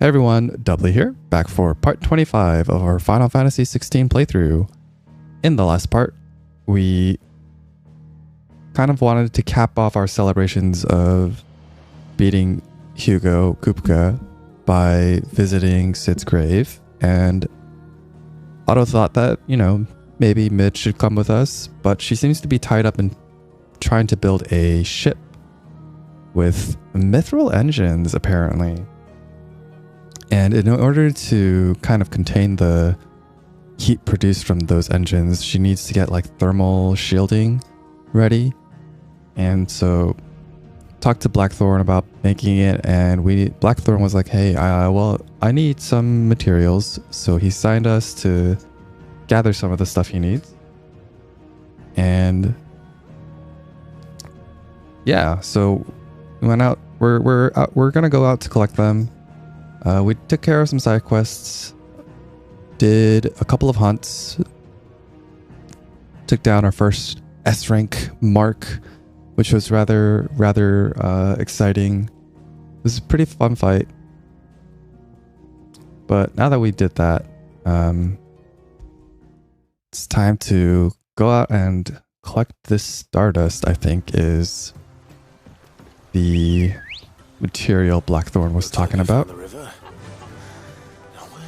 Hey everyone, Doubly here, back for part 25 of our Final Fantasy 16 playthrough. In the last part, we kind of wanted to cap off our celebrations of beating Hugo Kupka by visiting Sid's grave, and Otto thought that, you know, maybe Mid should come with us, but she seems to be tied up in trying to build a ship with mithril engines, apparently. And in order to kind of contain the heat produced from those engines, she needs to get like thermal shielding ready. And so talked to Blackthorne about making it, and Blackthorne was like, hey, well, I need some materials. So he signed us to gather some of the stuff he needs. And yeah, so we went out. We're gonna go out to collect them. We took care of some side quests, did a couple of hunts, took down our first S rank mark, which was rather exciting. It was a pretty fun fight. But now that we did that, it's time to go out and collect this stardust. I think is the material Blackthorne was talking about. Where's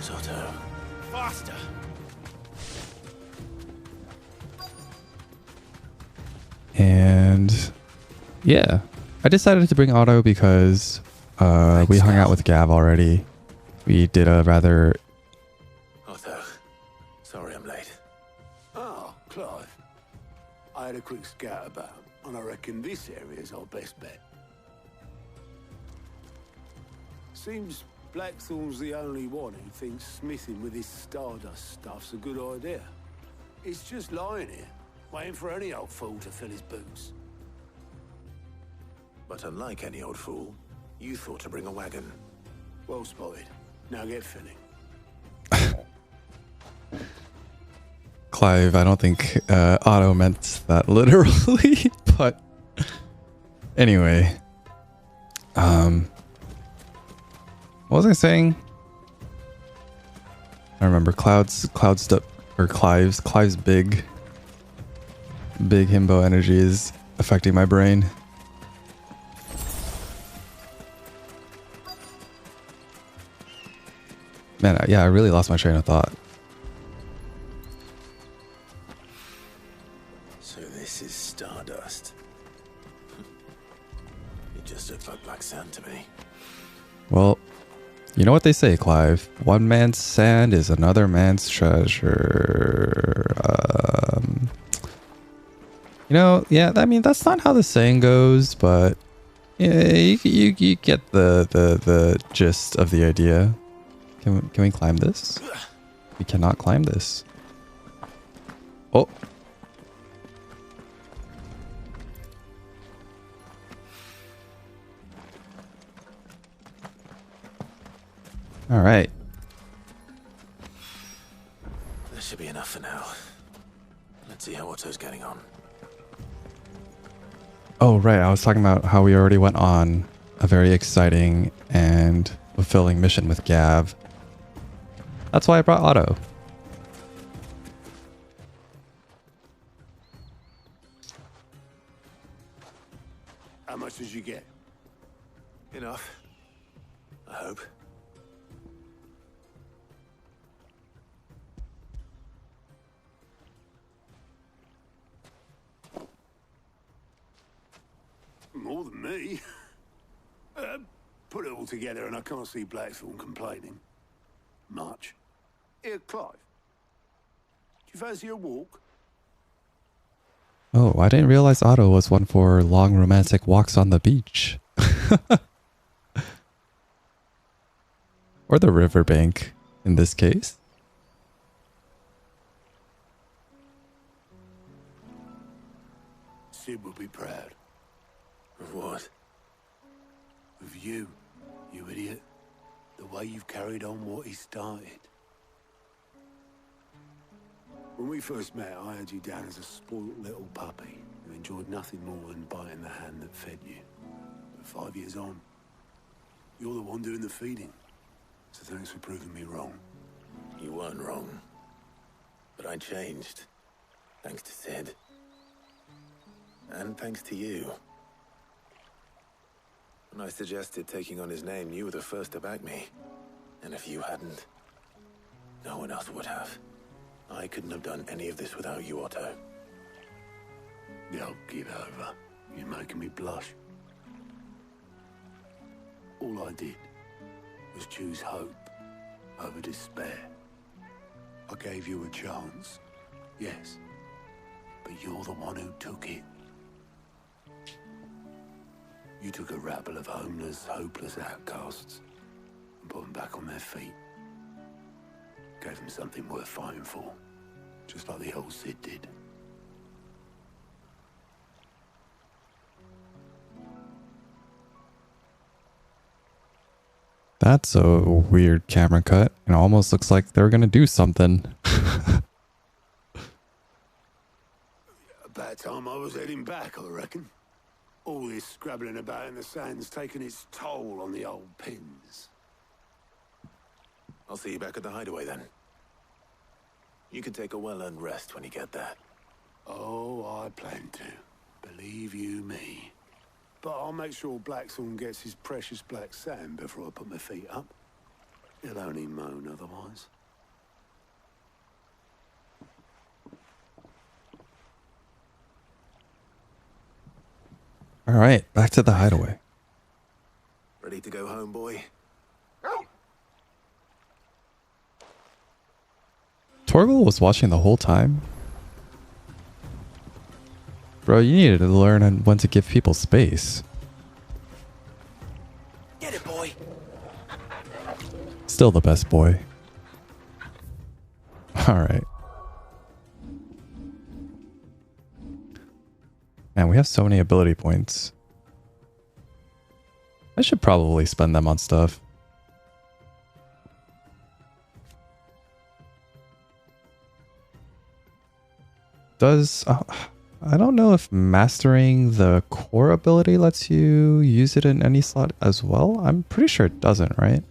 Otto? Faster! And yeah, I decided to bring Otto because we hung out with Gav already. We did a rather... Otto, sorry I'm late. Oh, Clive. I had a quick scout about, and I reckon this area's our best bet. Seems Blackthorne's the only one who thinks smithing with this stardust stuff's a good idea. It's just lying here, waiting for any old fool to fill his boots. But unlike any old fool, you thought to bring a wagon. Well spotted. Now get filling. Clive, I don't think Otto meant that literally, but anyway. What was I saying? I remember Clive's big himbo energy is affecting my brain. Man, yeah, I really lost my train of thought. So this is stardust. It just looks like black sand to me. Well, you know what they say, Clive. One man's sand is another man's treasure. You know, yeah, I mean, that's not how the saying goes, but yeah, you get the gist of the idea. Can we climb this? We cannot climb this. Oh. All right. This should be enough for now. Let's see how Otto's getting on. Oh, right. I was talking about how we already went on a very exciting and fulfilling mission with Gav. That's why I brought Otto. How much did you get? Enough. I hope. More than me. Put it all together and I can't see Blackthorne complaining. Much. Here, Clive. Do you fancy a walk? Oh, I didn't realize Otto was one for long romantic walks on the beach. Or the riverbank, in this case. Sid will be proud. Of what? Of you, you idiot. The way you've carried on what he started. When we first met, I had you down as a spoilt little puppy who enjoyed nothing more than biting the hand that fed you. But 5 years on, you're the one doing the feeding. So thanks for proving me wrong. You weren't wrong. But I changed. Thanks to Sid. And thanks to you. When I suggested taking on his name, you were the first to back me. And if you hadn't, no one else would have. I couldn't have done any of this without you, Otto. Yo, give over. You're making me blush. All I did was choose hope over despair. I gave you a chance, yes, but you're the one who took it. You took a rabble of homeless, hopeless outcasts and put them back on their feet. Gave them something worth fighting for, just like the old Sid did. That's a weird camera cut. It almost looks like they're gonna do something. About time I was heading back, I reckon. All this scrabbling about in the sand's taking its toll on the old pins. I'll see you back at the Hideaway then. You can take a well-earned rest when you get there. Oh, I plan to. Believe you me. But I'll make sure Blackthorne gets his precious black sand before I put my feet up. He'll only moan otherwise. All right, back to the Hideaway. Ready to go home, boy? Torgal was watching the whole time. Bro, you needed to learn when to give people space. Get it, boy. Still the best boy. All right. Man, we have so many ability points. I should probably spend them on stuff. I don't know if mastering the core ability lets you use it in any slot as well. I'm pretty sure it doesn't, right?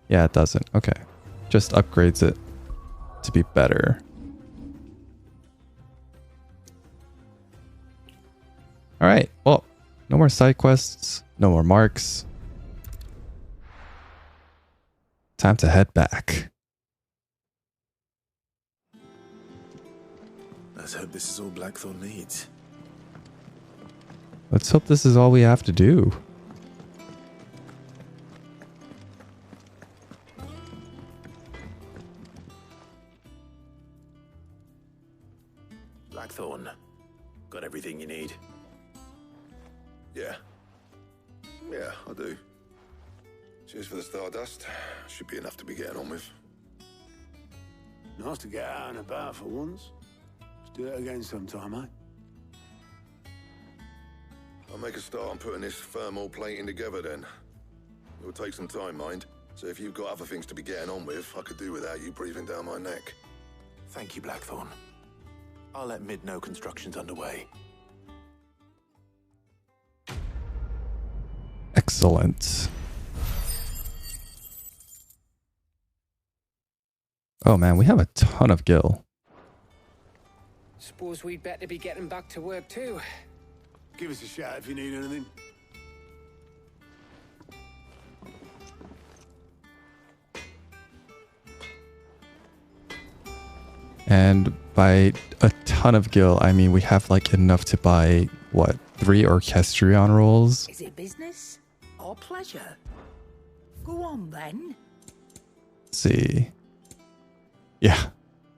Yeah, it doesn't. Okay. Just upgrades it to be better. All right. Well, no more side quests, no more marks. Time to head back. Let's hope this is all Blackthorne needs. Let's hope this is all we have to do. Blackthorne, got everything you need? Yeah. Yeah, I do. Cheers for the stardust. Should be enough to be getting on with. Nice to get out and about for once. Let's do it again sometime, eh? I'll make a start on putting this thermal plating together then. It will take some time, mind. So if you've got other things to be getting on with, I could do without you breathing down my neck. Thank you, Blackthorne. I'll let Mid know construction's underway. Excellent. Oh man, we have a ton of gil. Suppose we'd better be getting back to work too. Give us a shout if you need anything. And by a ton of gil, I mean we have like enough to buy, what, 3 Orchestrion rolls? Is it business or pleasure? Go on then. Let's see. Yeah,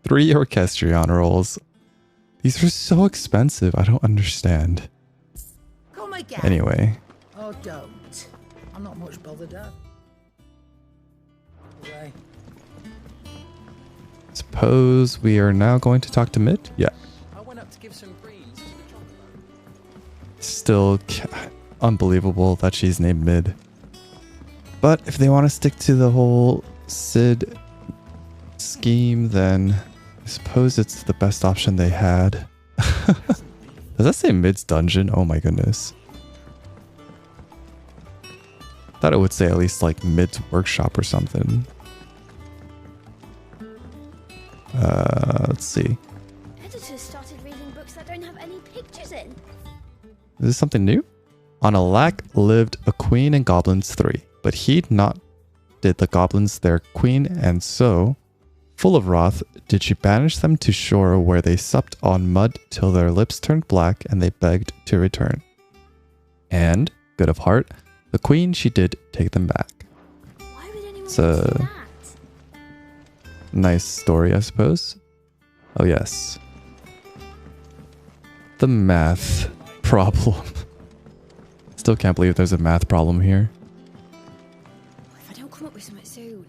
3 Orchestrion rolls. These are so expensive, I don't understand. Come again. Anyway. Oh, don't. I'm not much bothered up. Away. Suppose we are now going to talk to Mid? Yeah. I went up to give some greens to the chocolate. Still unbelievable that she's named Mid. But if they want to stick to the whole Sid scheme, then I suppose it's the best option they had. Does that say Mid's dungeon? Oh my goodness. Thought it would say at least like mid workshop or something. Let's see. Editors started reading books that don't have any pictures in. Is this something new? On a lac lived a queen and goblins 3, but heed not did the goblins their queen, and so, full of wrath, did she banish them to shore where they supped on mud till their lips turned black and they begged to return. And, good of heart, the queen she did take them back. Why would anyone It's do a that? nice story, I suppose. Oh yes. The math problem. Still can't believe there's a math problem here. If I don't come up with something soon.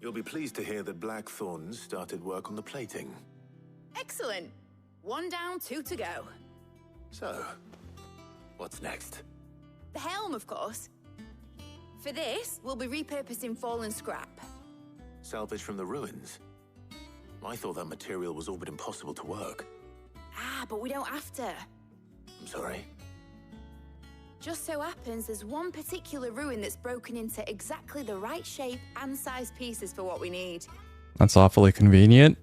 You'll be pleased to hear that Blackthorne started work on the plating. Excellent. 1 down, 2 to go. So, what's next? The helm, of course. For this, we'll be repurposing fallen scrap. Salvage from the ruins? I thought that material was all but impossible to work. Ah, but we don't have to. I'm sorry. Just so happens there's one particular ruin that's broken into exactly the right shape and size pieces for what we need. That's awfully convenient.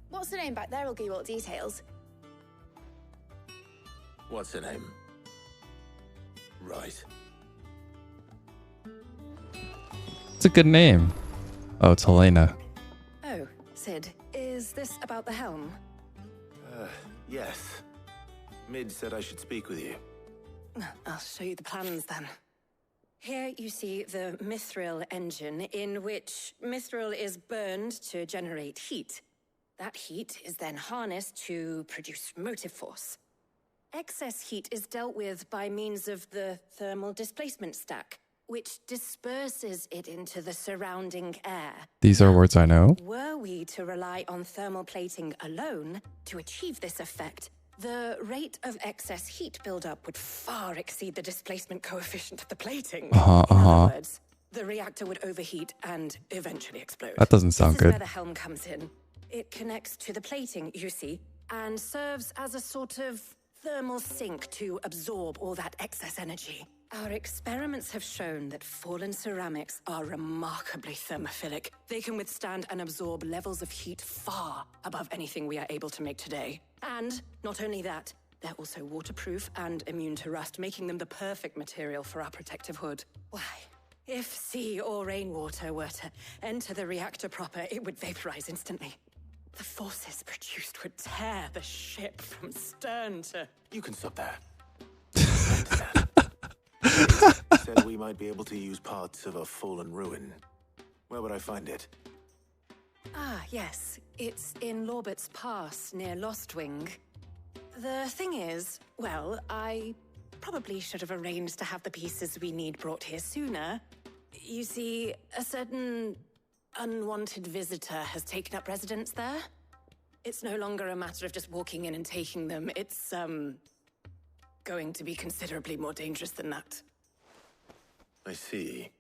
What's the name back there? I'll give you all the details. What's her name? Right. It's a good name. Oh, it's Helena. Oh, Sid, is this about the helm? Yes. Mid said I should speak with you. I'll show you the plans then. Here you see the mithril engine, in which mithril is burned to generate heat. That heat is then harnessed to produce motive force. Excess heat is dealt with by means of the thermal displacement stack, which disperses it into the surrounding air. These are words I know. Were we to rely on thermal plating alone to achieve this effect, the rate of excess heat buildup would far exceed the displacement coefficient of the plating. In other words, the reactor would overheat and eventually explode. That doesn't sound This is good. where the helm comes in. It connects to the plating, you see, and serves as a sort of thermal sink to absorb all that excess energy. Our experiments have shown that fallen ceramics are remarkably thermophilic. They can withstand and absorb levels of heat far above anything we are able to make today. And not only that, they're also waterproof and immune to rust, making them the perfect material for our protective hood. Why, if sea or rainwater were to enter the reactor proper, it would vaporize instantly. The forces produced would tear the ship from stern to... You can stop there. I understand. Said we might be able to use parts of a fallen ruin. Where would I find it? Ah, yes. It's in Lorbert's Pass, near Lostwing. The thing is, well, I probably should have arranged to have the pieces we need brought here sooner. You see, a certain unwanted visitor has taken up residence there. It's no longer a matter of just walking in and taking them. It's, going to be considerably more dangerous than that. I see.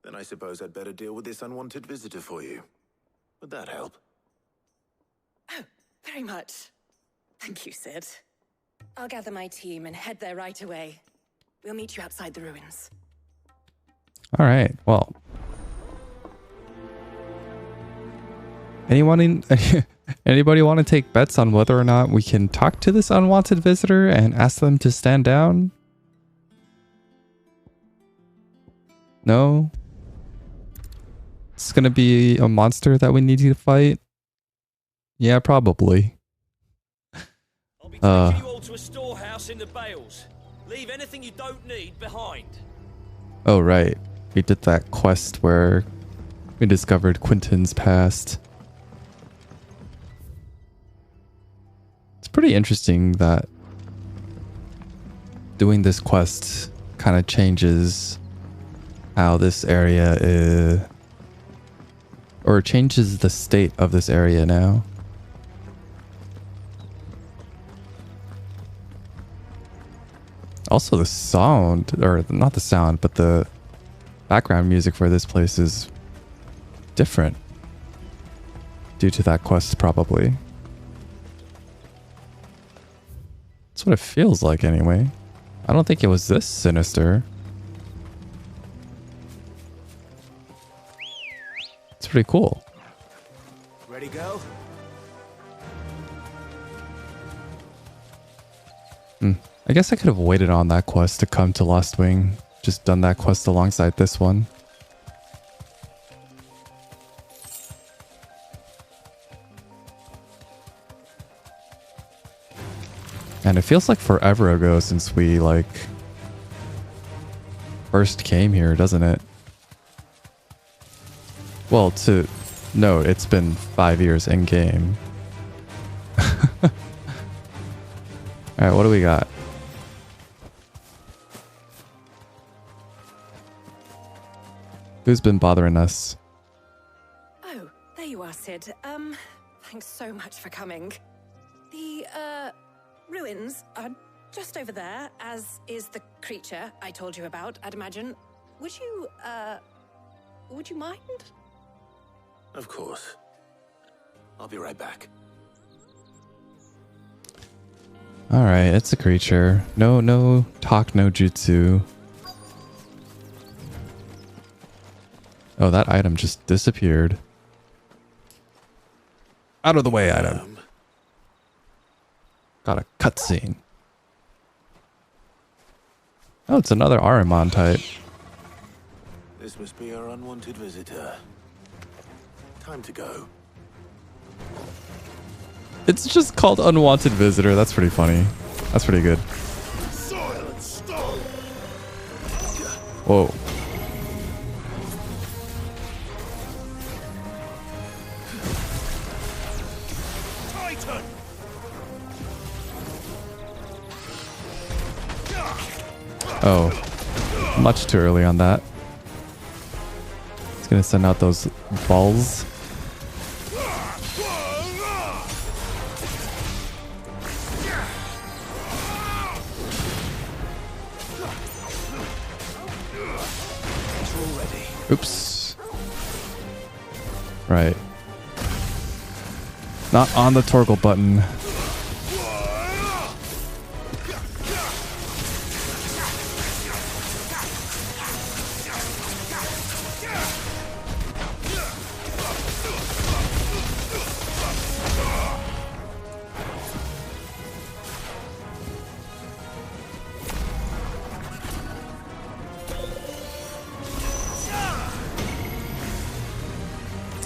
Then I suppose I'd better deal with this unwanted visitor for you. Would that help? Oh, very much. Thank you, Sid. I'll gather my team and head there right away. We'll meet you outside the ruins. All right. Well, anybody want to take bets on whether or not we can talk to this unwanted visitor and ask them to stand down? No? It's going to be a monster that we need you to fight? Yeah, probably. I'll be taking you all to a storehouse in the Bales. Leave anything you don't need behind. Oh, right. We did that quest where we discovered Quentin's past. It's pretty interesting that doing this quest kind of changes how this area is, or changes the state of this area now. Also the sound, or not the sound, but the background music for this place is different due to that quest, probably. That's what it feels like anyway. I don't think it was this sinister pretty cool. Ready, go? I guess I could have waited on that quest to come to Lost Wing. Just done that quest alongside this one. And it feels like forever ago since we, like, first came here, doesn't it? Well, to note, it's been 5 years in-game. Alright, what do we got? Who's been bothering us? Oh, there you are, Sid. Thanks so much for coming. The, ruins are just over there, as is the creature I told you about, I'd imagine. Would you mind? Of course. I'll be right back. Alright, it's a creature. No talk, no jutsu. Oh, that item just disappeared. Out of the way, item. Got a cutscene. Oh, it's another Ahriman type. This must be our unwanted visitor. Time to go. It's just called Unwanted Visitor. That's pretty funny. That's pretty good. Soil and stone. Whoa. Titan. Oh. Much too early on that. It's gonna send out those balls. Oops. Right. Not on the toggle button.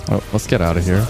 Oh, let's get out of here.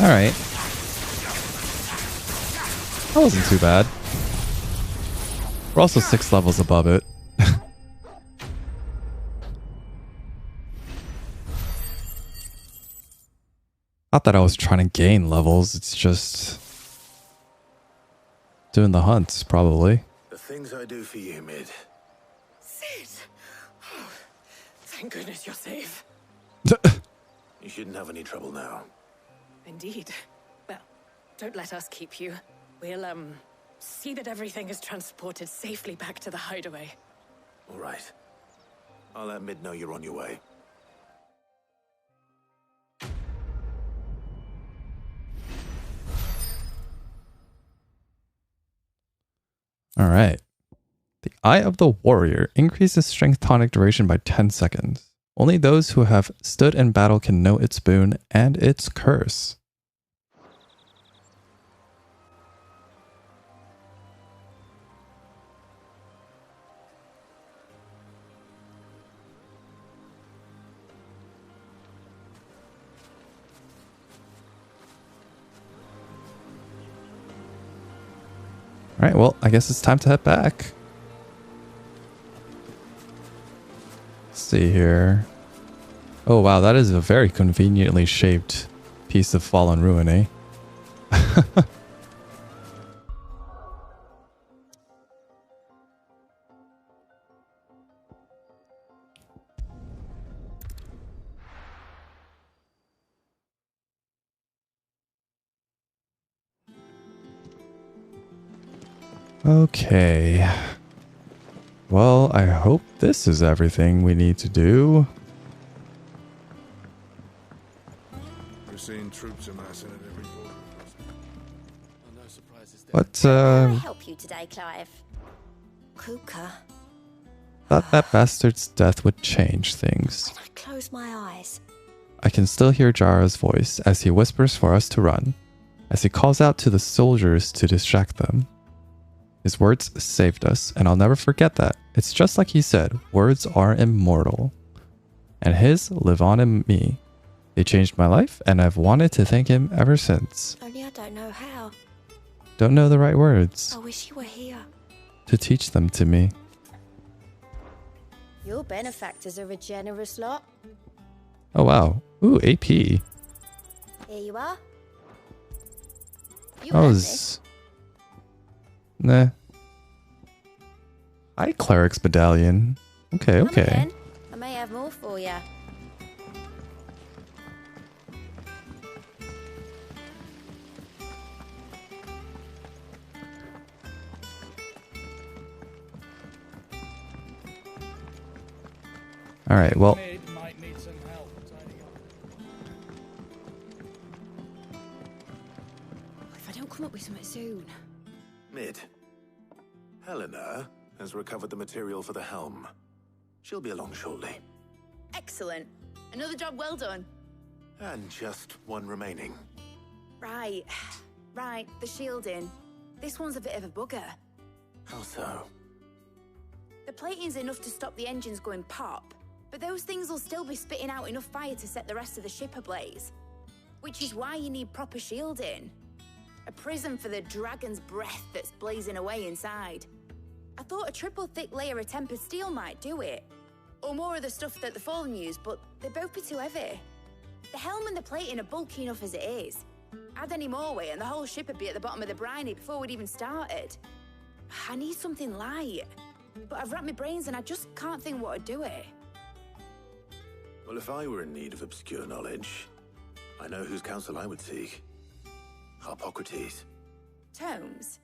Alright. That wasn't too bad. We're also 6 levels above it. Not that I was trying to gain levels, it's just doing the hunts, probably. The things I do for you, Mid. Sid! Oh, thank goodness you're safe. You shouldn't have any trouble now. Indeed. Well, don't let us keep you. We'll, see that everything is transported safely back to the Hideaway. All right. I'll let Mid know you're on your way. Alright. The Eye of the Warrior increases strength tonic duration by 10 seconds. Only those who have stood in battle can know its boon and its curse. Alright, well, I guess it's time to head back. Let's see here. Oh wow, that is a very conveniently shaped piece of fallen ruin, eh? Okay. Well, I hope this is everything we need to do. We're seeing troops amassing at every border. No surprises there. But, How may I help you today, Clive? Kuka, thought that bastard's death would change things. when I close my eyes, I can still hear Jara's voice as he whispers for us to run, as he calls out to the soldiers to distract them. His words saved us, and I'll never forget that. It's just like he said, words are immortal. And his live on in me. They changed my life, and I've wanted to thank him ever since. only I don't know how. Don't know the right words I wish you were here. to teach them to me. Your benefactors are a generous lot. Oh wow. Ooh, AP. Here you are. You That earned was... Nah. Hi, Cleric's Medallion. Okay, Come okay. again. I may have more for you. Alright, well... Might need some help tidying up. If I don't come up with something soon. Mid. Helena has recovered the material for the helm. She'll be along shortly. Excellent. Another job well done. And just one remaining. Right. Right, the shielding. This one's a bit of a bugger. How so? The plating's enough to stop the engines going pop, but those things will still be spitting out enough fire to set the rest of the ship ablaze. Which is why you need proper shielding. A prism for the dragon's breath that's blazing away inside. I thought a triple thick layer of tempered steel might do it. Or more of the stuff that the Fallen use, but they'd both be too heavy. The helm and the plating are bulky enough as it is. Add any more weight and the whole ship would be at the bottom of the briny before we'd even started. I need something light. But I've racked my brains and I just can't think what would do it. Well, if I were in need of obscure knowledge, I know whose counsel I would seek. Hippocrates. Tomes?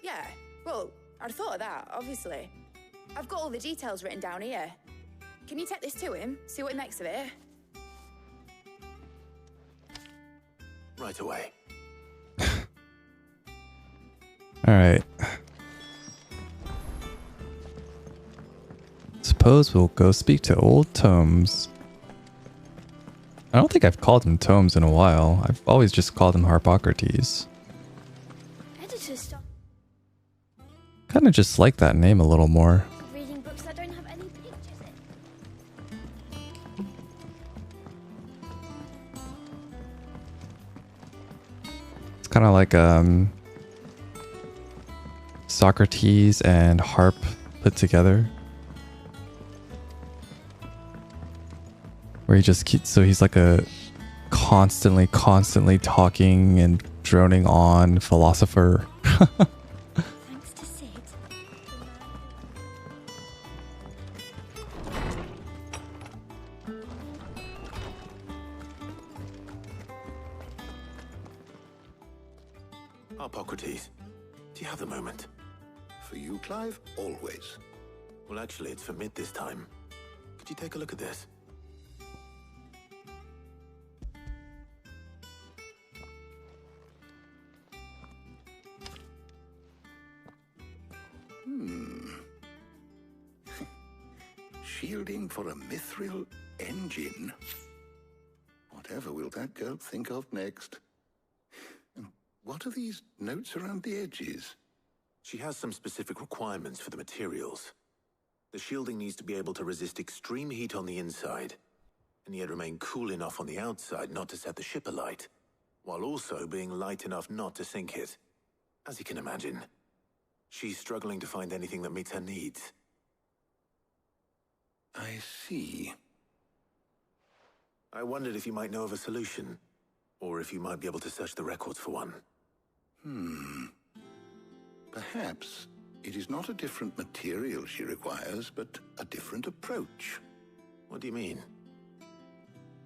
Yeah, well, I'd thought of that, obviously. I've got all the details written down here. Can you take this to him, see what he makes of it? Right away. Alright. Suppose we'll go speak to old Tomes. I don't think I've called him Tomes in a while. I've always just called him Hippocrates. Editors stop Kinda just like that name a little more. reading books that don't have any pictures in. It's kinda like Socrates and Harp put together. Where he just keeps, so he's like a constantly talking and droning on philosopher. Thanks to Sid. Hippocrates, do you have the moment? For you, Clive, always. Well, actually, it's for Mid this time. Could you take a look at this? Shielding for a mithril engine? Whatever will that girl think of next? And what are these notes around the edges? She has some specific requirements for the materials. The shielding needs to be able to resist extreme heat on the inside, and yet remain cool enough on the outside not to set the ship alight, while also being light enough not to sink it. As you can imagine, she's struggling to find anything that meets her needs. I see. I wondered if you might know of a solution, or if you might be able to search the records for one. Perhaps it is not a different material she requires, but a different approach. What do you mean?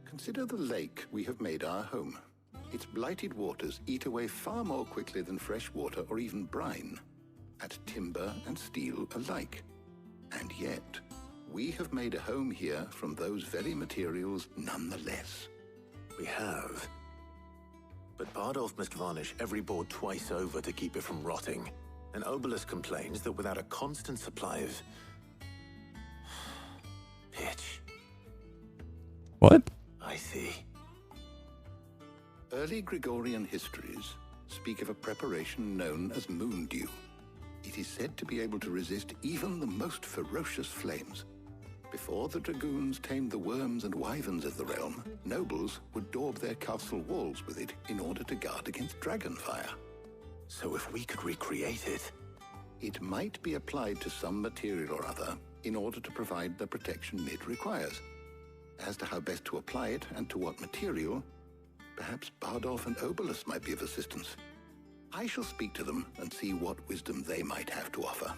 Consider the lake we have made our home. Its blighted waters eat away far more quickly than fresh water or even brine. at timber and steel alike. And yet, we have made a home here from those very materials nonetheless. We have. But Bardolph must varnish every board twice over to keep it from rotting. And Obelisk complains that without a constant supply of pitch. What? I see. Early Gregorian histories speak of a preparation known as moon dew. It is said to be able to resist even the most ferocious flames. Before the dragoons tamed the worms and wyverns of the realm, nobles would daub their castle walls with it in order to guard against dragonfire. So if we could recreate it... It might be applied to some material or other in order to provide the protection it requires. As to how best to apply it and to what material, perhaps Bardolph and Obelisk might be of assistance. I shall speak to them and see what wisdom they might have to offer.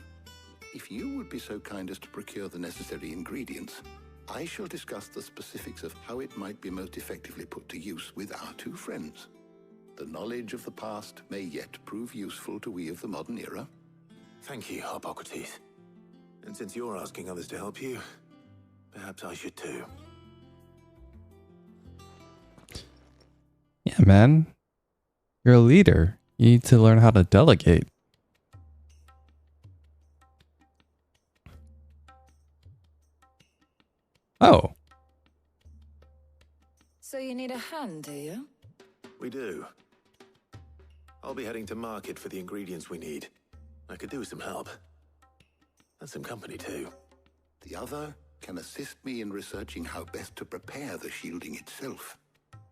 If you would be so kind as to procure the necessary ingredients, I shall discuss the specifics of how it might be most effectively put to use with our two friends. The knowledge of the past may yet prove useful to we of the modern era. Thank you, Hippocrates. And since you're asking others to help you, perhaps I should too. Yeah, man. You're a leader. You need to learn how to delegate. Oh. So you need a hand, do you? We do. I'll be heading to market for the ingredients we need. I could do with some help. And some company too. The other can assist me in researching how best to prepare the shielding itself.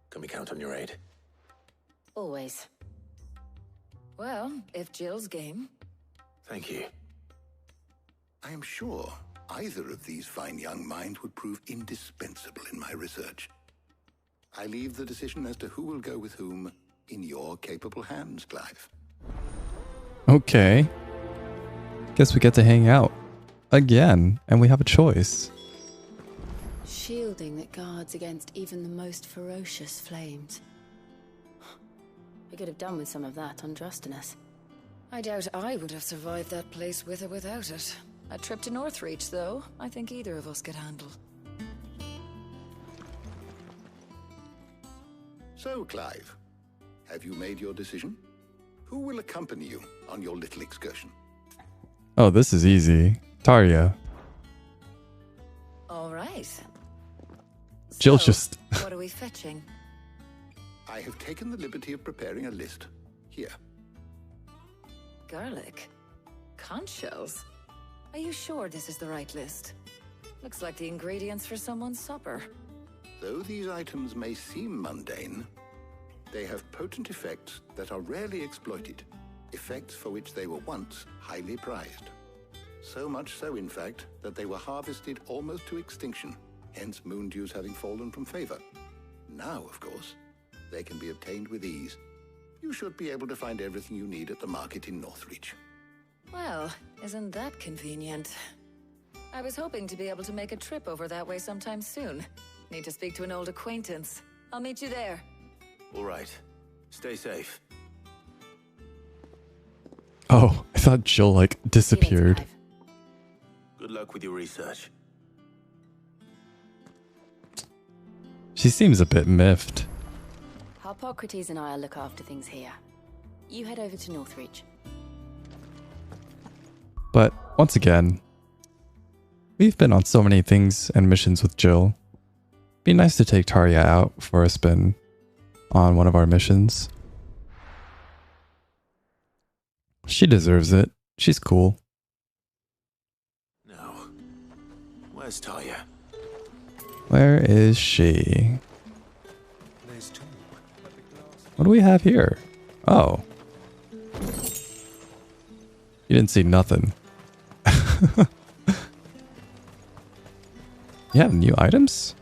Can we count on your aid? Always. Well, if Jill's game. Thank you. I am sure either of these fine young minds would prove indispensable in my research. I leave the decision as to who will go with whom in your capable hands, Clive. Okay. Guess we get to hang out again, and we have a choice. Shielding that guards against even the most ferocious flames. We could have done with some of that on Drustinus. I doubt I would have survived that place with or without it. A trip to Northreach, though, I think either of us could handle. So, Clive, have you made your decision? Who will accompany you on your little excursion? Oh, this is easy. Tarja. All right. Jill's So, just... what are we fetching? I have taken the liberty of preparing a list. Here. Garlic? Conch shells? Are you sure this is the right list? Looks like the ingredients for someone's supper. Though these items may seem mundane, they have potent effects that are rarely exploited, effects for which they were once highly prized. So much so, in fact, that they were harvested almost to extinction, hence moon dews having fallen from favor. Now, of course, they can be obtained with ease. You should be able to find everything you need at the market in Northreach. Well, isn't that convenient? I was hoping to be able to make a trip over that way sometime soon. Need to speak to an old acquaintance. I'll meet you there. All right. Stay safe. Oh, I thought Jill, like, disappeared. Good luck with your research. She seems a bit miffed. Hippocrates and I'll look after things here. You head over to Northreach. But, once again, we've been on so many things and missions with Jill. Be nice to take Tarja out for a spin on one of our missions. She deserves it. She's cool. Now, where's Tarja? Where is she? What do we have here? Oh. You didn't see nothing. You have new items?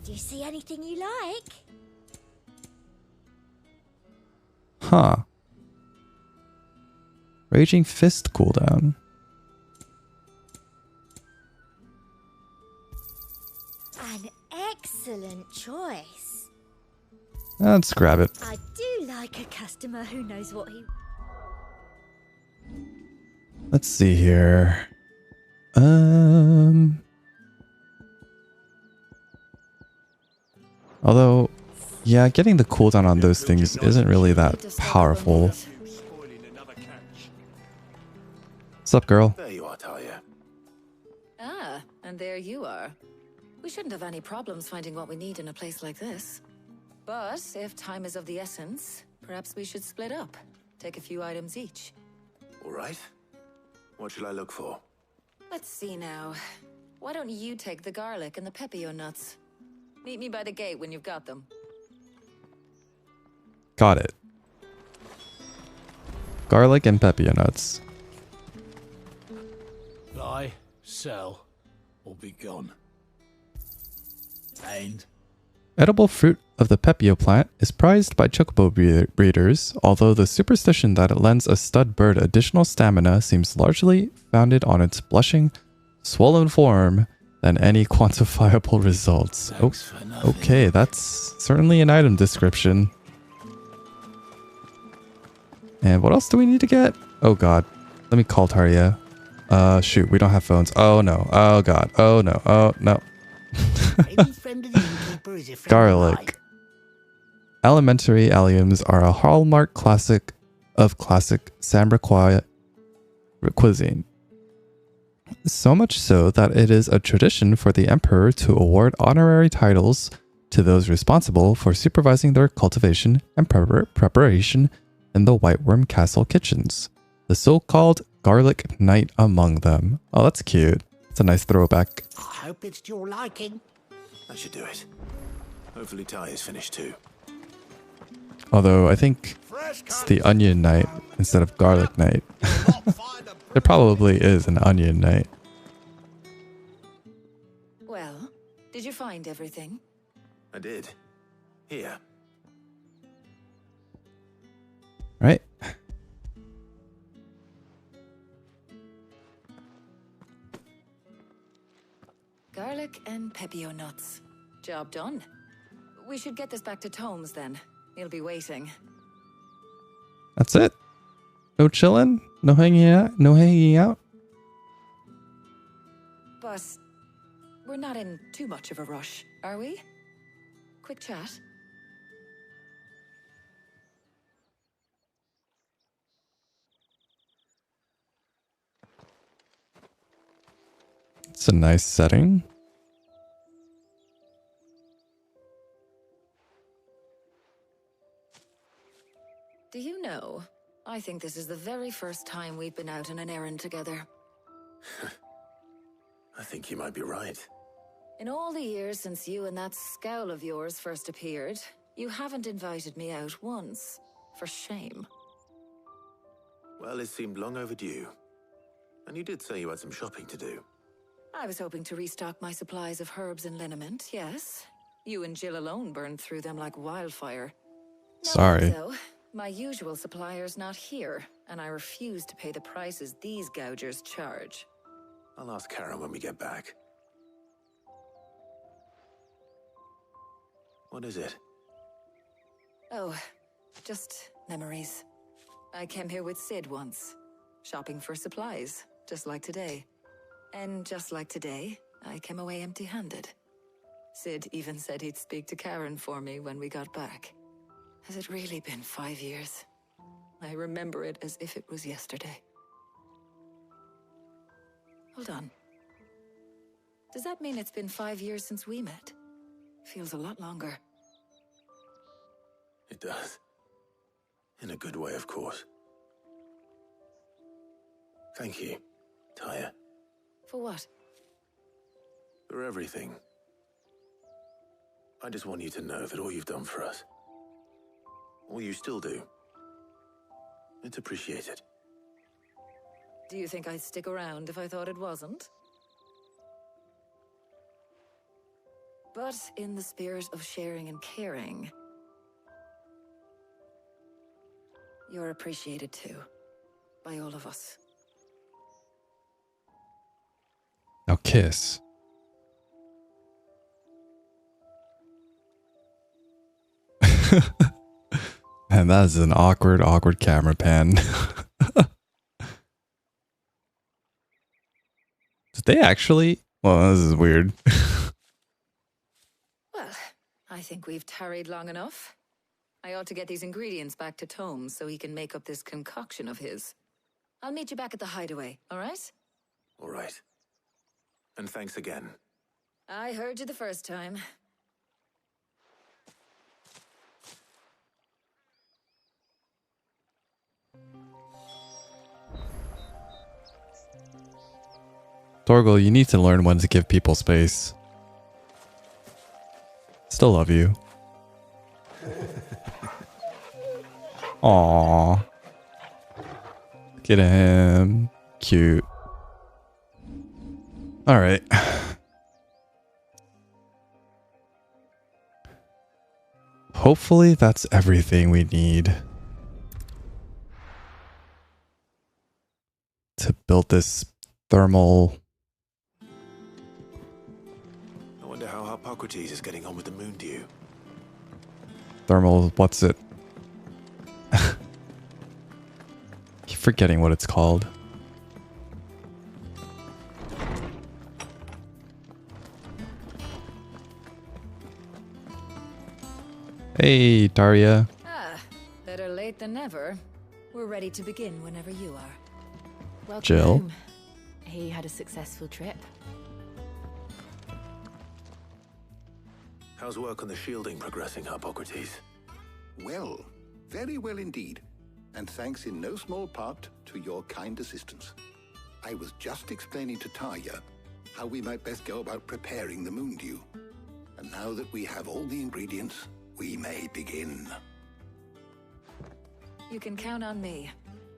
Do you see anything you like? Huh. Raging Fist cooldown. An excellent choice. Let's grab it. I do like a customer who knows what he... Let's see here. Although, yeah, getting the cooldown on those things isn't really that powerful. What's up, girl? There you are, Tarja. Ah, and there you are. We shouldn't have any problems finding what we need in a place like this. But if time is of the essence, perhaps we should split up. Take a few items each. All right. What should I look for? Let's see now. Why don't you take the garlic and the pepio nuts? Meet me by the gate when you've got them. Got it. Garlic and pepia nuts. Buy, sell, or be gone. And Edible fruit of the pepio plant is prized by chocobo breeders, although the superstition that it lends a stud bird additional stamina seems largely founded on its blushing, swollen form than any quantifiable results. Okay, that's certainly an item description. And what else do we need to get? Oh god. Let me call Tarja. Shoot, we don't have phones. Oh no. Oh god. Oh no. Oh no. Garlic. Elementary alliums are a hallmark classic of classic Sambraquois cuisine. So much so that it is a tradition for the emperor to award honorary titles to those responsible for supervising their cultivation and preparation in the White Worm Castle kitchens. The so-called Garlic Knight among them. Oh, that's cute. It's a nice throwback. I hope it's to your liking. That should do it. Hopefully Tarja's finished too. Although I think it's the Onion Knight instead of Garlic Knight. There probably is an Onion Knight. Well, did you find everything? I did. Here. Right? Garlic and pepio nuts. Job done. We should get this back to Tomes then. He'll be waiting. That's it? No chilling? No hanging out? No hanging out? But we're not in too much of a rush, are we? Quick chat. It's a nice setting. Do you know, I think this is the very first time we've been out on an errand together. I think you might be right. In all the years since you and that scowl of yours first appeared, you haven't invited me out once. For shame. Well, it seemed long overdue. And you did say you had some shopping to do. I was hoping to restock my supplies of herbs and liniment, yes. You and Jill alone burned through them like wildfire. Sorry. So, my usual supplier's not here, and I refuse to pay the prices these gougers charge. I'll ask Karen when we get back. What is it? Oh, just memories. I came here with Sid once, shopping for supplies, just like today. And just like today, I came away empty-handed. Sid even said he'd speak to Karen for me when we got back. Has it really been 5 years? I remember it as if it was yesterday. Hold on. Does that mean it's been 5 years since we met? Feels a lot longer. It does. In a good way, of course. Thank you, Tarja. For what? For everything. I just want you to know that all you've done for us, all you still do, it's appreciated. Do you think I'd stick around if I thought it wasn't? But in the spirit of sharing and caring, you're appreciated too, by all of us. Now kiss. And that is an awkward camera pan. Did they actually? Well, this is weird. Well, I think we've tarried long enough. I ought to get these ingredients back to Tome so he can make up this concoction of his. I'll meet you back at the Hideaway, all right? All right. And thanks again. I heard you the first time. Torgal, you need to learn when to give people space. Still love you. Aww. Get him. Cute. Alright. Hopefully that's everything we need to build this thermal. I wonder how Hippocrates is getting on with the moon dew. Thermal, what's it? Keep forgetting what it's called. Hey, Tarja. Ah, better late than never. We're ready to begin whenever you are. Welcome Jill? home. He had a successful trip. How's work on the shielding progressing, Hippocrates? Well, very well indeed. And thanks in no small part to your kind assistance. I was just explaining to Tarja how we might best go about preparing the moon dew. And now that we have all the ingredients, we may begin. You can count on me.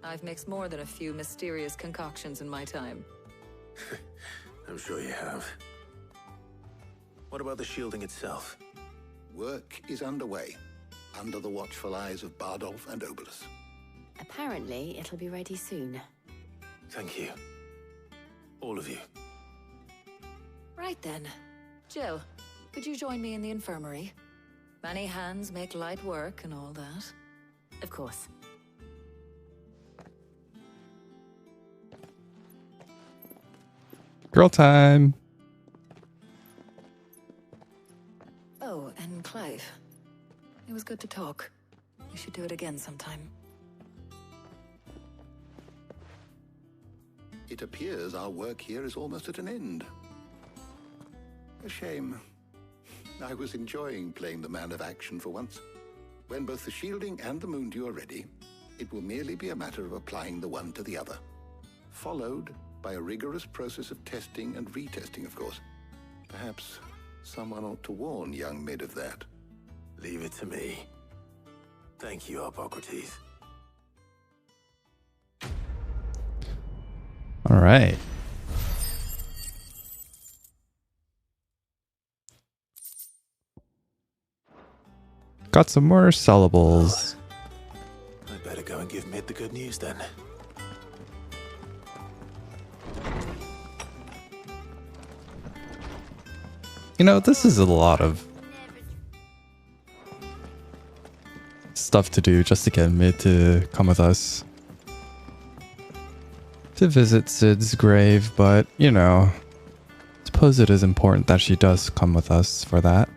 I've mixed more than a few mysterious concoctions in my time. I'm sure you have. What about the shielding itself? Work is underway, under the watchful eyes of Bardolph and Obolus. Apparently, it'll be ready soon. Thank you. All of you. Right then. Jill, could you join me in the infirmary? Many hands make light work and all that. Of course. Girl time. Oh, and Clive. It was good to talk. We should do it again sometime. It appears our work here is almost at an end. A shame. I was enjoying playing the man of action for once. When both the shielding and the moon dew are ready, it will merely be a matter of applying the one to the other. Followed by a rigorous process of testing and retesting, of course. Perhaps someone ought to warn young Mid of that. Leave it to me. Thank you, Hippocrates. All right. Got some more sellables. I'd better go and give Mid the good news then. You know, this is a lot of stuff to do just to get Mid to come with us to visit Sid's grave, but you know, I suppose it is important that she does come with us for that.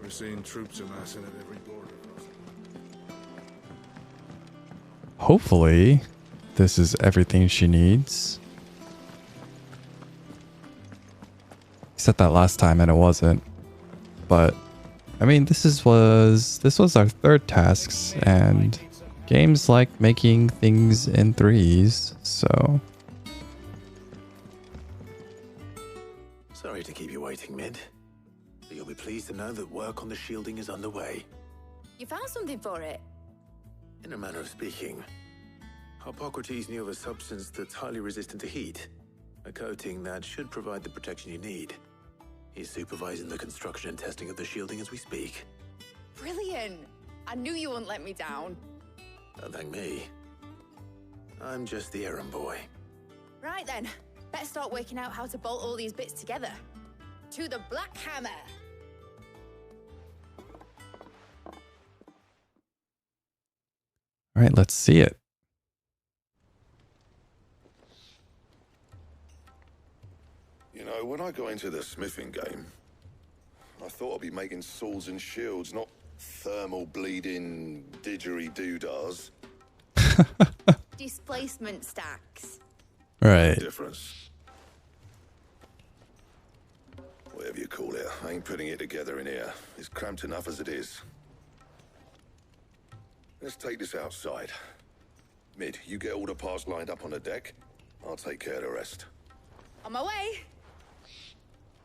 We're seeing troops amassing at every border crossing. Hopefully, this is everything she needs. I said that last time and it wasn't, but I mean, this was our third tasks, and games like making things in threes, so. Sorry to keep you waiting, Mid. But you'll be pleased to know that work on the shielding is underway. You found something for it? In a manner of speaking, Hippocrates knew of a substance that's highly resistant to heat. A coating that should provide the protection you need. He's supervising the construction and testing of the shielding as we speak. Brilliant! I knew you wouldn't let me down. Don't thank me. I'm just the errand boy. Right then, let's start working out how to bolt all these bits together. To the Black Hammer! All right, let's see it. You know, when I got into the smithing game, I thought I'd be making swords and shields, not thermal bleeding didgeridoo-dahs. Displacement stacks. Right. Difference. Whatever you call it, I ain't putting it together in here. It's cramped enough as it is. Let's take this outside. Mid, you get all the parts lined up on the deck. I'll take care of the rest. On my way.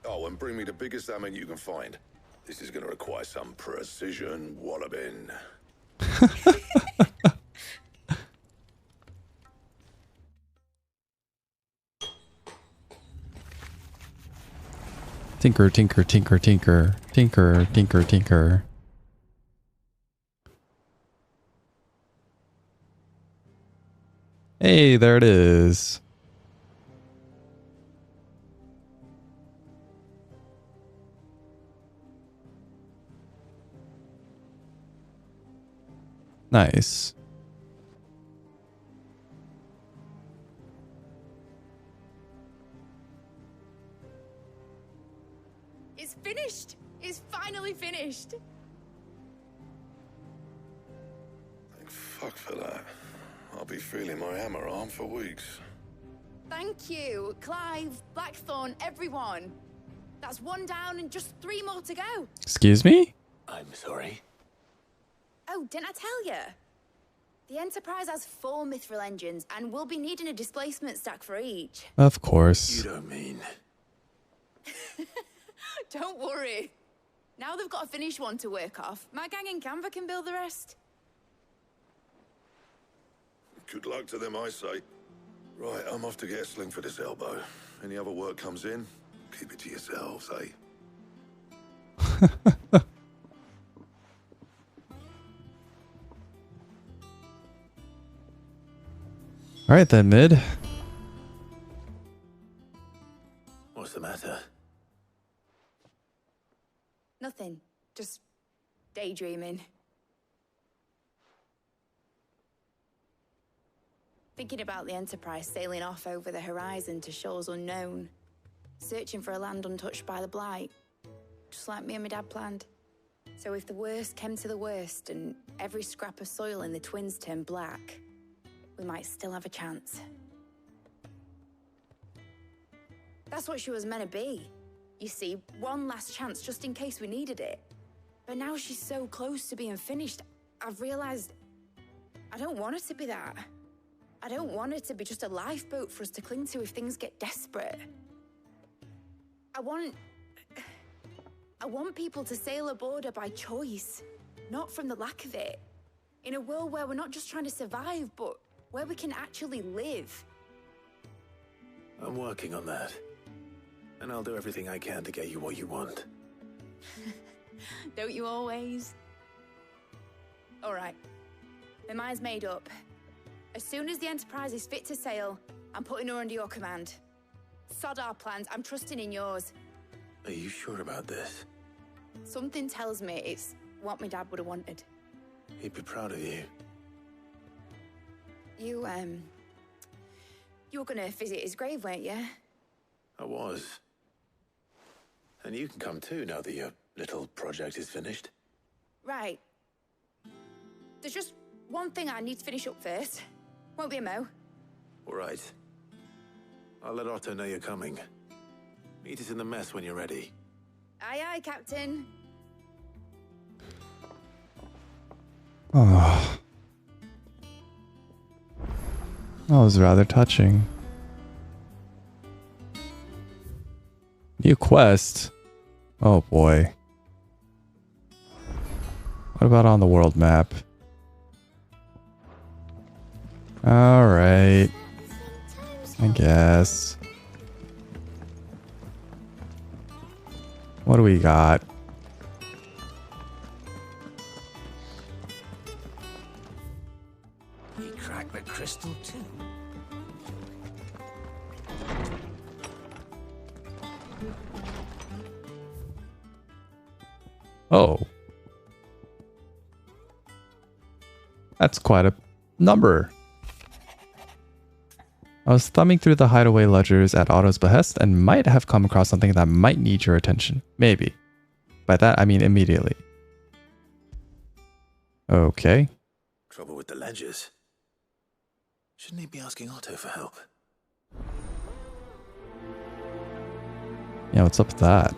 Oh, and bring me the biggest hammer you can find. This is going to require some precision walloping. Tinker, tinker, tinker, tinker, tinker, tinker, tinker. Hey, there it is. Nice. It's finished. It's finally finished. Thank fuck for that. I'll be feeling my hammer arm for weeks. Thank you, Clive, Blackthorne, everyone. That's one down and just 3 more to go. Excuse me? I'm sorry. Oh, didn't I tell you? The Enterprise has 4 mithril engines, and we'll be needing a displacement stack for each. Of course. You don't mean... Don't worry. Now they've got a finished one to work off. My gang in Canva can build the rest. Good luck to them, I say. Right, I'm off to get a sling for this elbow. Any other work comes in, keep it to yourselves, eh? All right then, Mid. What's the matter? Nothing. Just daydreaming. Thinking about the Enterprise sailing off over the horizon to shores unknown. Searching for a land untouched by the Blight. Just like me and my dad planned. So if the worst came to the worst and every scrap of soil in the Twins turned black, we might still have a chance. That's what she was meant to be. You see, one last chance just in case we needed it. But now she's so close to being finished, I've realized I don't want her to be that. I don't want her to be just a lifeboat for us to cling to if things get desperate. I want people to sail aboard her by choice, not from the lack of it. In a world where we're not just trying to survive, but where we can actually live. I'm working on that. And I'll do everything I can to get you what you want. Don't you always? All right. My mind's made up. As soon as the Enterprise is fit to sail, I'm putting her under your command. Sod our plans, I'm trusting in yours. Are you sure about this? Something tells me it's what my dad would have wanted. He'd be proud of you. You were gonna visit his grave, weren't you? I was. And you can come too now that your little project is finished. Right. There's just one thing I need to finish up first. Won't be a mo. All right. I'll let Otto know you're coming. Meet us in the mess when you're ready. Aye, aye, Captain. Oh. That was rather touching. New quest. Oh boy. What about on the world map? Alright. I guess. What do we got? He cracked the crystal too. Oh. That's quite a number. I was thumbing through the Hideaway ledgers at Otto's behest and might have come across something that might need your attention. Maybe. By that, I mean immediately. Okay. Trouble with the ledgers. Shouldn't he be asking Otto for help? Yeah, what's up with that?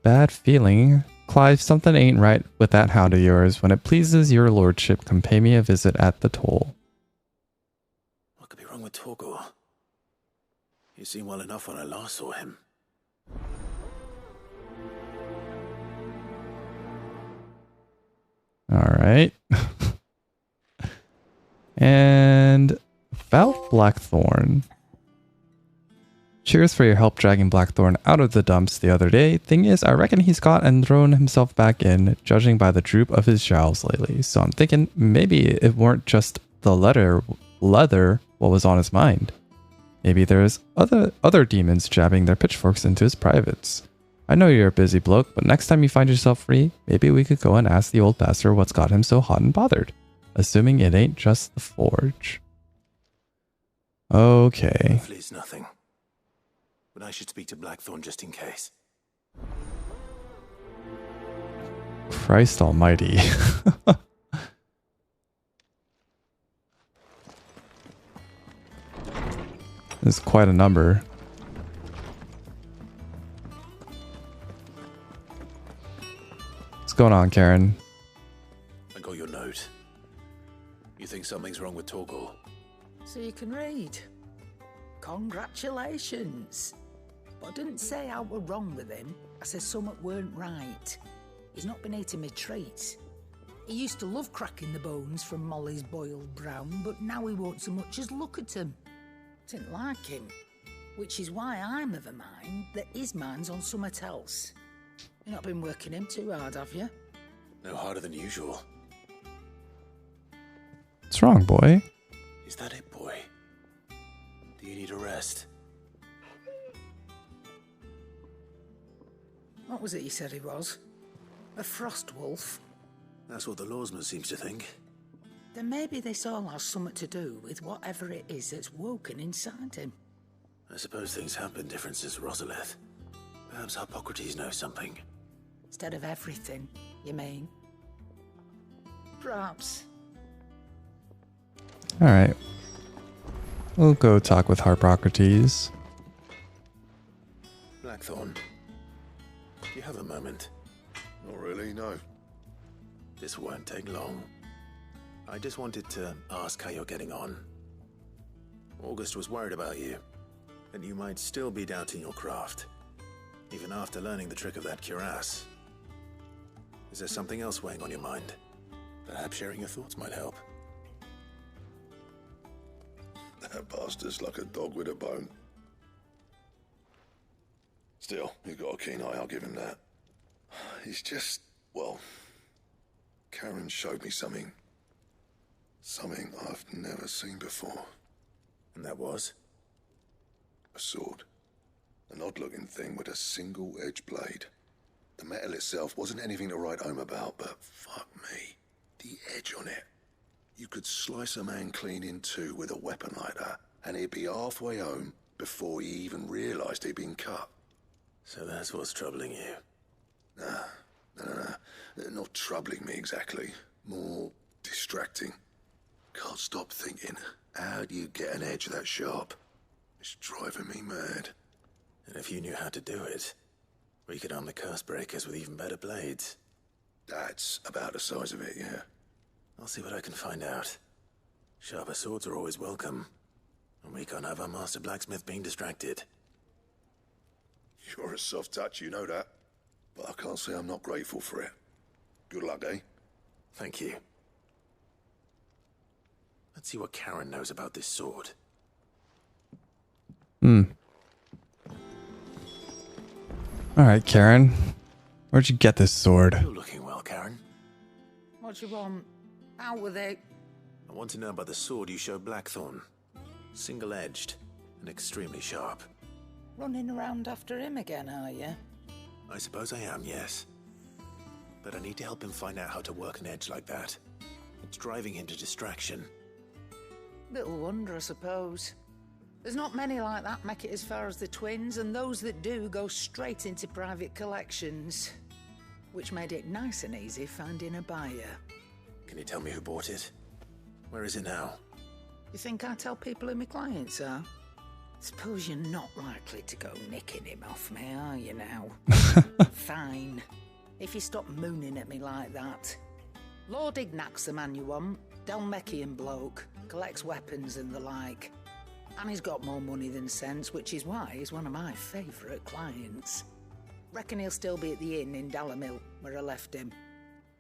Bad feeling. Clive, something ain't right with that hound of yours. When it pleases your lordship, come pay me a visit at the toll. What could be wrong with Torgor? He seemed well enough when I last saw him. Alright. And about Blackthorne. Cheers for your help dragging Blackthorne out of the dumps the other day. Thing is, I reckon he's got and thrown himself back in, judging by the droop of his jowls lately. So I'm thinking maybe it weren't just the leather what was on his mind. Maybe there's other demons jabbing their pitchforks into his privates. I know you're a busy bloke, but next time you find yourself free, maybe we could go and ask the old bastard what's got him so hot and bothered. Assuming it ain't just the forge. Okay. Hopefully it's nothing. But I should speak to Blackthorne just in case. Christ almighty. There's quite a number. What's going on, Karen? I got your note. You think something's wrong with Torgor? So you can read. Congratulations. But I didn't say I were wrong with him. I said something weren't right. He's not been eating me treats. He used to love cracking the bones from Molly's boiled brown, but now he won't so much as look at them. Didn't like him. Which is why I'm of a mind that his mind's on something else. You've not been working him too hard, have you? No harder than usual. What's wrong, boy? Is that it, boy? Do you need a rest? What was it you said he was? A frost wolf? That's what the lawsman seems to think. Then maybe this all has something to do with whatever it is that's woken inside him. I suppose things have been different since Rosalith. Perhaps Hippocrates knows something. Instead of everything, you mean? Perhaps. Alright. We'll go talk with Hippocrates. Blackthorne, do you have a moment? Not really, no. This won't take long. I just wanted to ask how you're getting on. August was worried about you, and you might still be doubting your craft, even after learning the trick of that cuirass. Is there something else weighing on your mind? Perhaps sharing your thoughts might help. That bastard's like a dog with a bone. Still, he's got a keen eye, I'll give him that. He's just, well, Karen showed me something. Something I've never seen before. And that was? A sword. An odd-looking thing with a single-edged blade. The metal itself wasn't anything to write home about, but fuck me, the edge on it. You could slice a man clean in two with a weapon like that, and he'd be halfway home before he even realised he'd been cut. So that's what's troubling you? Nah. Not troubling me exactly. More distracting. Can't stop thinking, how do you get an edge that sharp? It's driving me mad. And if you knew how to do it, we could arm the curse breakers with even better blades. That's about the size of it, yeah. I'll see what I can find out. Sharper swords are always welcome. And we can't have our master blacksmith being distracted. You're a soft touch, you know that. But I can't say I'm not grateful for it. Good luck, eh? Thank you. Let's see what Karen knows about this sword. Alright, Karen. Where'd you get this sword? You're looking well, Karen. What you want? Out with it. I want to know about the sword you showed Blackthorne. Single-edged and extremely sharp. Running around after him again, are you? I suppose I am, yes. but I need to help him find out how to work an edge like that. It's driving him to distraction. Little wonder, I suppose. There's not many like that make it as far as the twins, and those that do go straight into private collections. Which made it nice and easy finding a buyer. Can you tell me who bought it? Where is it now? You think I tell people who my clients are? Suppose you're not likely to go nicking him off me, are you now? Fine. If you stop mooning at me like that. Lord Ignac's the man you want. Dalmekian bloke. Collects weapons and the like. And he's got more money than sense, which is why he's one of my favourite clients. Reckon he'll still be at the inn in Dalamil, where I left him.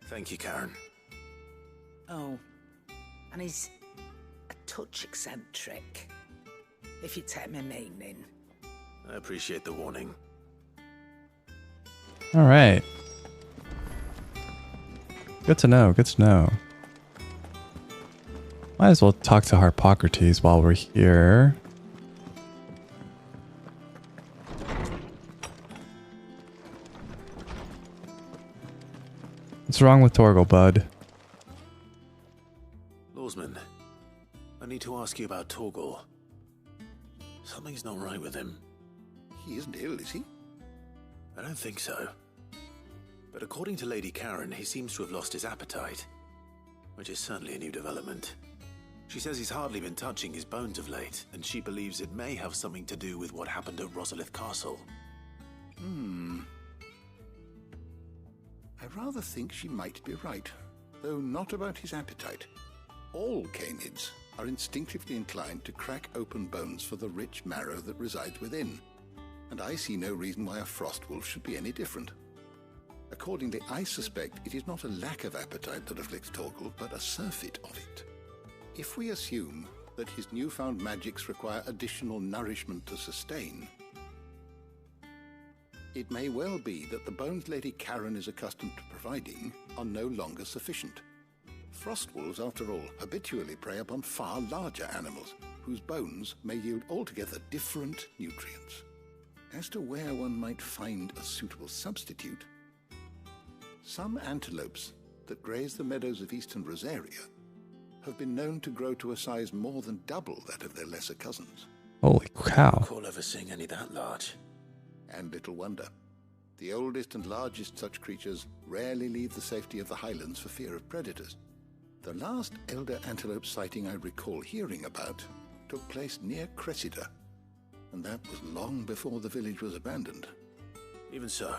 Thank you, Karen. Oh, and he's a touch eccentric, if you take my meaning. I appreciate the warning. All right. Good to know. Good to know. Might as well talk to Harpocrates while we're here. What's wrong with Torgal, bud? Lawsman, I need to ask you about Torgal. Something's not right with him. He isn't ill, is he? I don't think so. But according to Lady Karen, he seems to have lost his appetite, which is certainly a new development. She says he's hardly been touching his bones of late, and she believes it may have something to do with what happened at Rosalith Castle. I rather think she might be right, though not about his appetite. All canids are instinctively inclined to crack open bones for the rich marrow that resides within, and I see no reason why a frost wolf should be any different. Accordingly, I suspect it is not a lack of appetite that afflicts Torgal, but a surfeit of it. If we assume that his newfound magics require additional nourishment to sustain, it may well be that the bones Lady Karen is accustomed to providing are no longer sufficient. Frost wolves, after all, habitually prey upon far larger animals, whose bones may yield altogether different nutrients. As to where one might find a suitable substitute, some antelopes that graze the meadows of eastern Rosaria have been known to grow to a size more than double that of their lesser cousins. Holy cow. I don't recall ever seeing any that large. And little wonder. The oldest and largest such creatures rarely leave the safety of the highlands for fear of predators. The last elder antelope sighting I recall hearing about took place near Cressida, and that was long before the village was abandoned. Even so,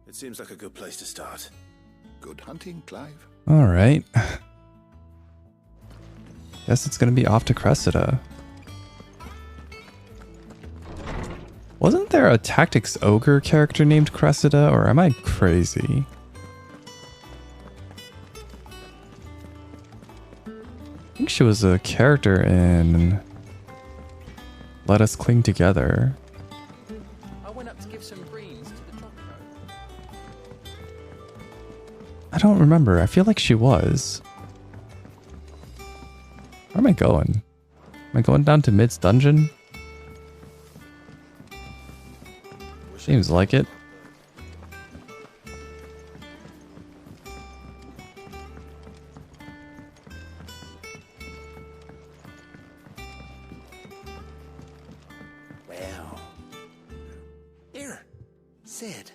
it seems like a good place to start. Good hunting, Clive. All right. Guess it's gonna be off to Cressida. Wasn't there a Tactics Ogre character named Cressida, or am I crazy? I think she was a character in Let Us Cling Together. I went up to give some greens to the chocobo. I don't remember. I feel like she was. Where am I going? Am I going down to Mid's dungeon? Seems like it. Well. Here, Sid.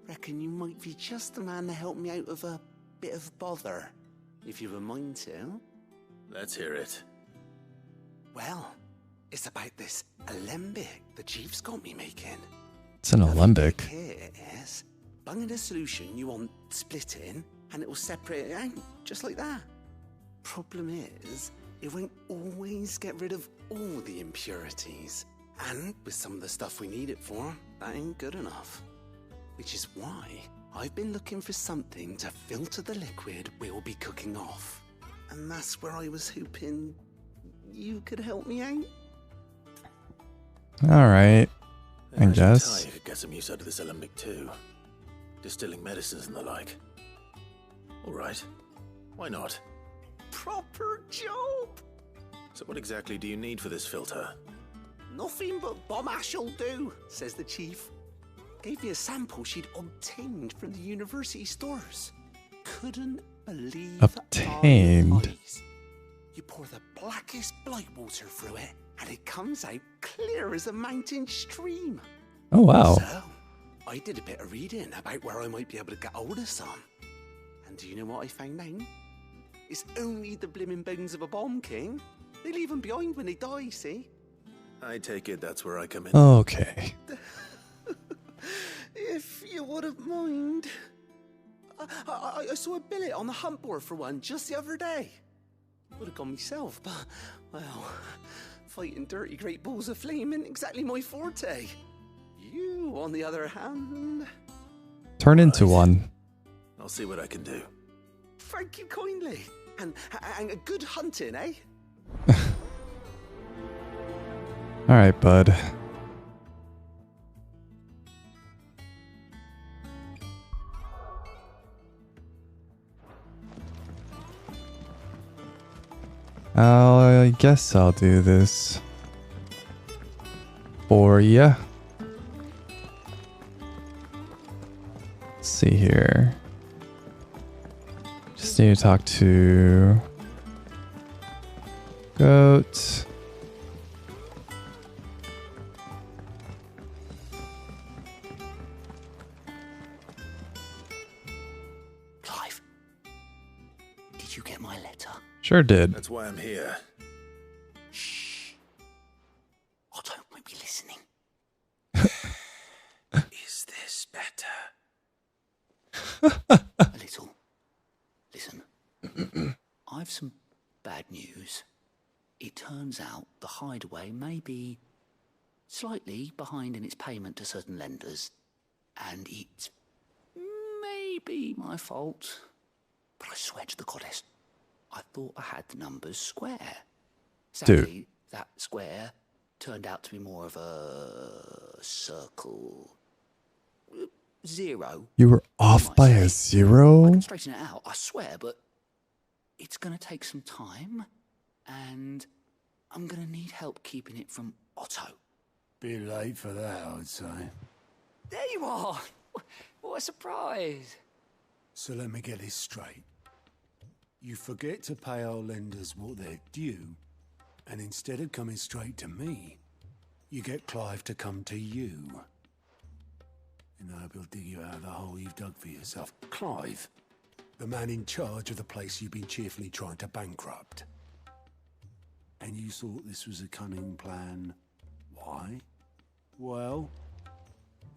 Reckon you might be just the man to help me out of a bit of bother, if you've a mind to. Let's hear it. Well, it's about this alembic the chief's got me making. It's an alembic. Here it is. Bung in a solution you want splitting, and it will separate it out, just like that. Problem is, it won't always get rid of all the impurities. And with some of the stuff we need it for, that ain't good enough. Which is why I've been looking for something to filter the liquid we'll be cooking off. And that's where I was hoping you could help me out. All right. I Tarja guess. could get some use out of this alembic too. Distilling medicines and the like. Alright. Why not? Proper job! So what exactly do you need for this filter? Nothing but bomb ash'll do, says the chief. Gave me a sample she'd obtained from the university stores. Couldn't believe Obtained? my eyes. You pour the blackest blight water through it, and it comes out clear as a mountain stream. Oh, wow. So, I did a bit of reading about where I might be able to get hold of some. And do you know what I found out? It's only the blimmin' bones of a bomb king. They leave them behind when they die, see? I take it that's where I come in. Okay. If you wouldn't mind. I saw a billet on the hunt board for one just the other day. Would have gone myself, but, well, fighting dirty great balls of flame isn't exactly my forte. You, on the other hand... Turn into one. I'll see what I can do. Thank you kindly. And a good hunting, eh? Alright, bud. I guess I'll do this for ya. Let's see here. Just need to talk to Goat. Clive, did you get my letter? Sure did. That's why I'm here. Shh. Otto might be listening. Is this better? A little. Listen. I've some bad news. It turns out the Hideaway may be slightly behind in its payment to certain lenders, and it may be my fault. But I swear to the goddess, I thought I had the numbers square. Sadly, that square turned out to be more of a circle. Zero. You were off by a zero? I can straighten it out, I swear, but it's going to take some time, and I'm going to need help keeping it from Otto. Bit late for that, I'd say. There you are! What a surprise! So let me get this straight. You forget to pay our lenders what they're due, and instead of coming straight to me, you get Clive to come to you. And I hope he'll dig you out of the hole you've dug for yourself. Clive, the man in charge of the place you've been cheerfully trying to bankrupt. And you thought this was a cunning plan. Why? Well,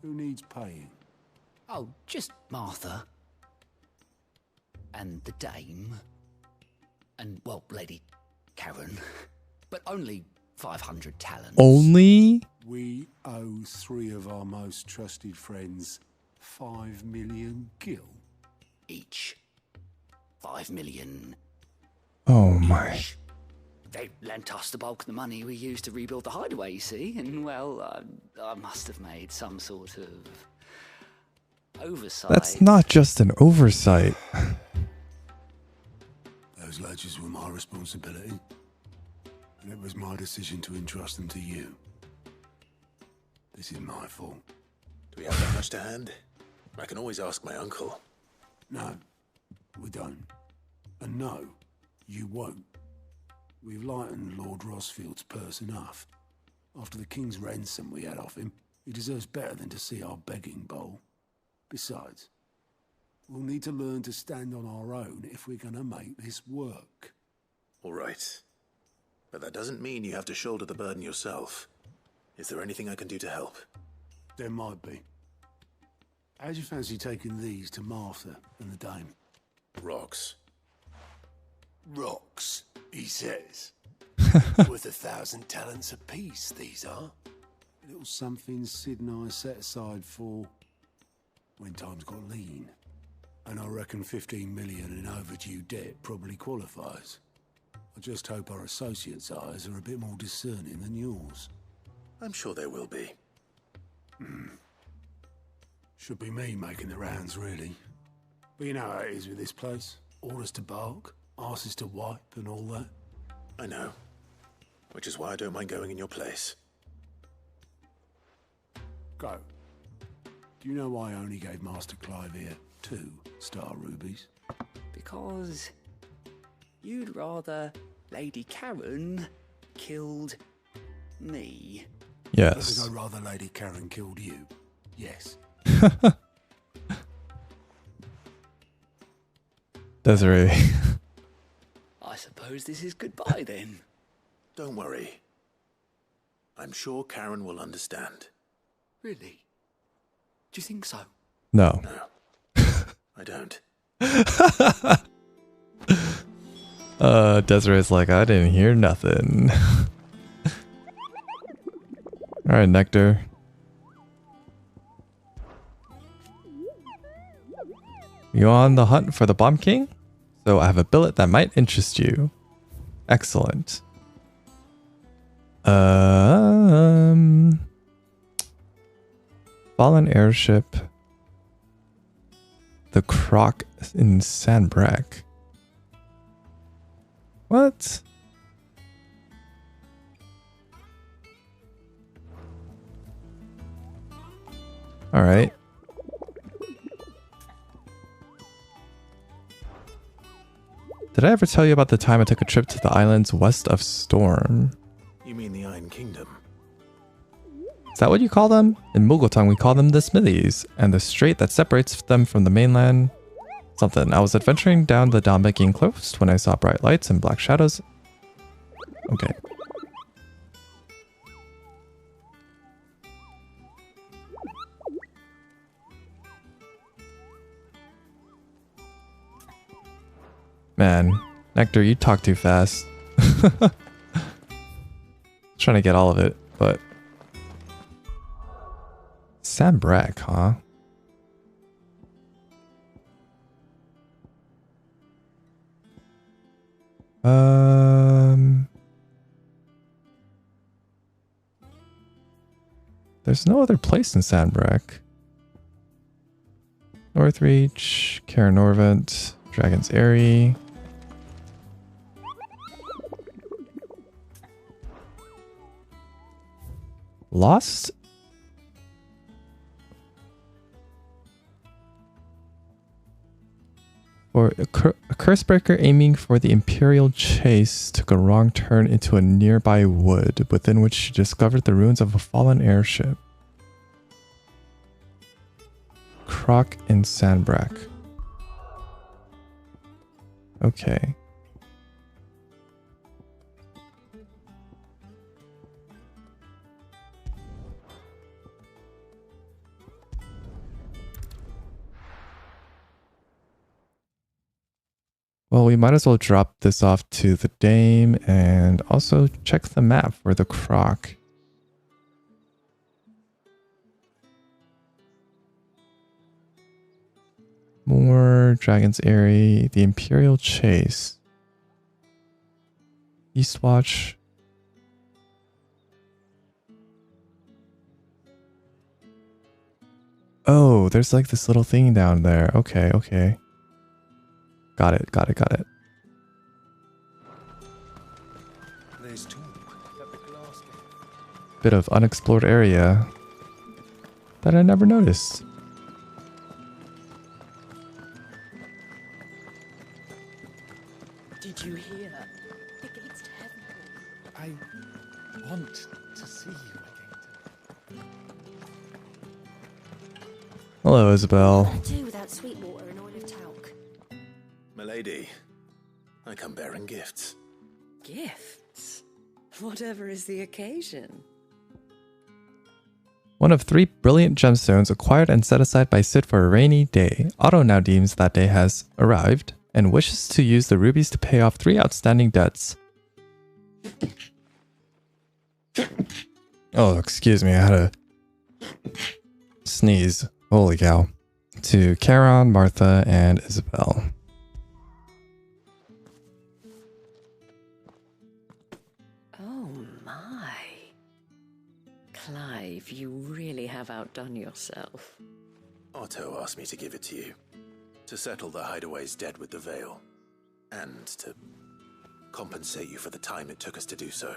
who needs paying? Oh, just Martha. And the Dame. And, well, Lady Karen. But only 500 talents. Only? We owe 3 of our most trusted friends 5 million gil. Each. 5 million. Oh my. They lent us the bulk of the money we used to rebuild the Hideaway, you see, and, well, I must have made some sort of oversight. That's not just an oversight. Those ledgers were my responsibility, and it was my decision to entrust them to you. This is my fault. Do we have that much to hand? I can always ask my uncle. No, we don't. And no, you won't. We've lightened Lord Rosfield's purse enough. After the king's ransom we had off him, he deserves better than to see our begging bowl. Besides, we'll need to learn to stand on our own if we're gonna make this work. All right. But that doesn't mean you have to shoulder the burden yourself. Is there anything I can do to help? There might be. How'd you fancy taking these to Martha and the Dame? Rocks. Rocks, he says. Worth 1,000 talents apiece, these are. A little something Sid and I set aside for when times got lean. And I reckon 15 million in overdue debt probably qualifies. I just hope our associates' eyes are a bit more discerning than yours. I'm sure there will be. Should be me making the rounds, really. But you know how it is with this place. Orders to bark, arses to wipe, and all that. I know. Which is why I don't mind going in your place. Go. Do you know why I only gave Master Clive here 2 star rubies? Because you'd rather Lady Karen killed me. Yes. Because I'd rather Lady Karen killed you. Yes. Desiree. I suppose this is goodbye then. Don't worry. I'm sure Karen will understand. Really? Do you think so? No. No. I don't. Desiree's like, I didn't hear nothing. Alright, Nectar. You on the hunt for the Bomb King? So I have a billet that might interest you. Excellent. Fallen airship. The Croc in Sandbreck. What? All right. Did I ever tell you about the time I took a trip to the islands west of Storm? You mean the Iron Kingdom? Is that what you call them? In Mughal we call them the Smithies, and the strait that separates them from the mainland. Something. I was adventuring down the Dombeking coast when I saw bright lights and black shadows. Okay. Man, Nectar, you talk too fast. Trying to get all of it, but Sandbreck, huh? There's no other place in Sandbreck. Northreach, Caranorvent, Dragon's Eyrie. Lost? Or a Cursebreaker aiming for the Imperial Chase took a wrong turn into a nearby wood, within which she discovered the ruins of a fallen airship. Croc in Sandbreck. Okay. Well, we might as well drop this off to the Dame and also check the map for the Croc. More Dragon's Eyrie, the Imperial Chase. Eastwatch. Oh, there's like this little thing down there. Okay, okay. Got it, got it, got it. There's talk at the glass gate. Bit of unexplored area that I never noticed. Did you hear? The gates to heaven. I want to see you again. Hello, Isabel. Do without sweet water and oil of talc. Milady, I come bearing gifts. Gifts? Whatever is the occasion. One of 3 brilliant gemstones acquired and set aside by Sid for a rainy day. Otto now deems that day has arrived and wishes to use the rubies to pay off 3 outstanding debts. Oh, excuse me, I had a sneeze. Holy cow. To Charon, Martha, and Isabel. Oh my. Clive, you really have outdone yourself. Otto asked me to give it to you. To settle the Hideaway's debt with the Veil. And to compensate you for the time it took us to do so.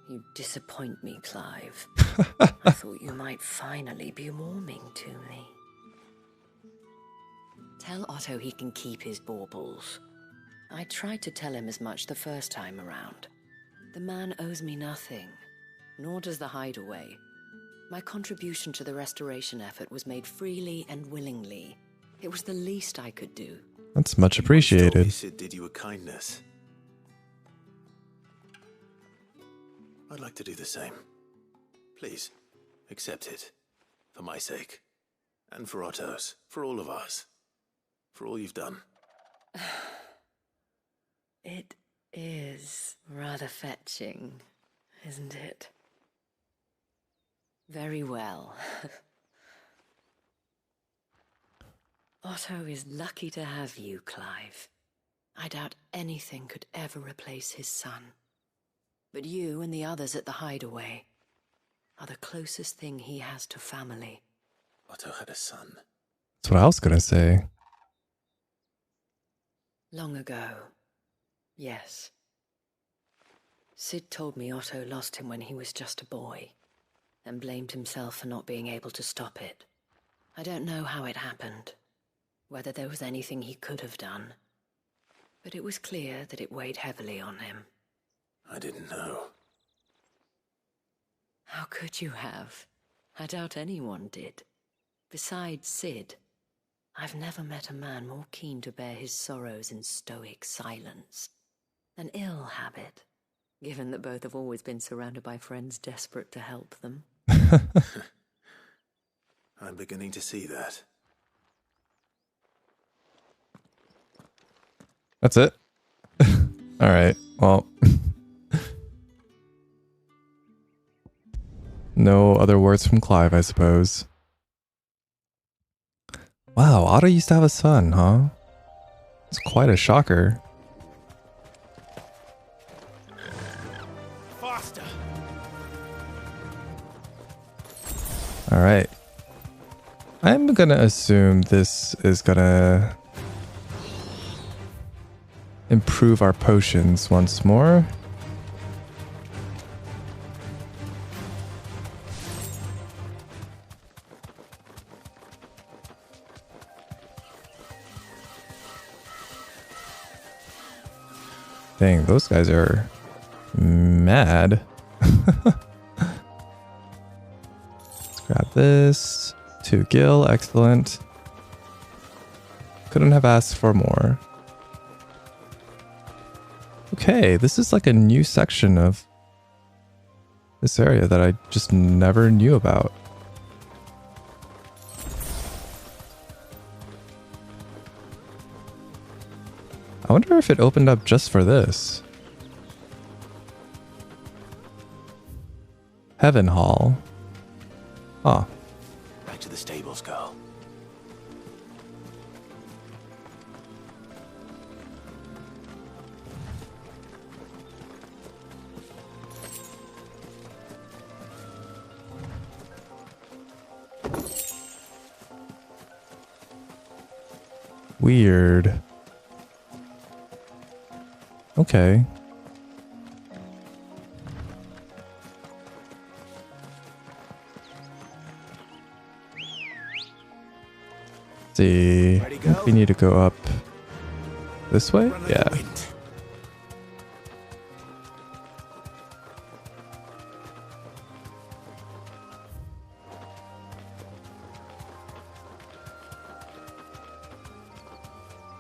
You disappoint me, Clive. I thought you might finally be warming to me. Tell Otto he can keep his baubles. I tried to tell him as much the first time around. The man owes me nothing, nor does the Hideaway. My contribution to the restoration effort was made freely and willingly. It was the least I could do. That's much appreciated. Sid did you a kindness. I'd like to do the same. Please, accept it. For my sake. And for Otto's. For all of us. For all you've done. It is rather fetching, isn't it? Very well. Otto is lucky to have you, Clive. I doubt anything could ever replace his son. But you and the others at the Hideaway are the closest thing he has to family. Otto had a son. That's what I was gonna say. Long ago, yes. Sid told me Otto lost him when he was just a boy, and blamed himself for not being able to stop it. I don't know how it happened, whether there was anything he could have done, but it was clear that it weighed heavily on him. I didn't know. How could you have? I doubt anyone did. Besides Sid, I've never met a man more keen to bear his sorrows in stoic silence. An ill habit, given that both have always been surrounded by friends desperate to help them. I'm beginning to see that. That's it? Alright, well. No other words from Clive, I suppose. Wow, Otto used to have a son, huh? It's quite a shocker. Faster. Alright. I'm gonna assume this is gonna improve our potions once more. Dang, those guys are mad. Let's grab this. 2 gil, excellent. Couldn't have asked for more. Okay, this is like a new section of this area that I just never knew about. I wonder if it opened up just for this. Heaven Hall. Huh. Back to the stables, girl. Weird. Okay. Let's see. I think we need to go up this way? Yeah.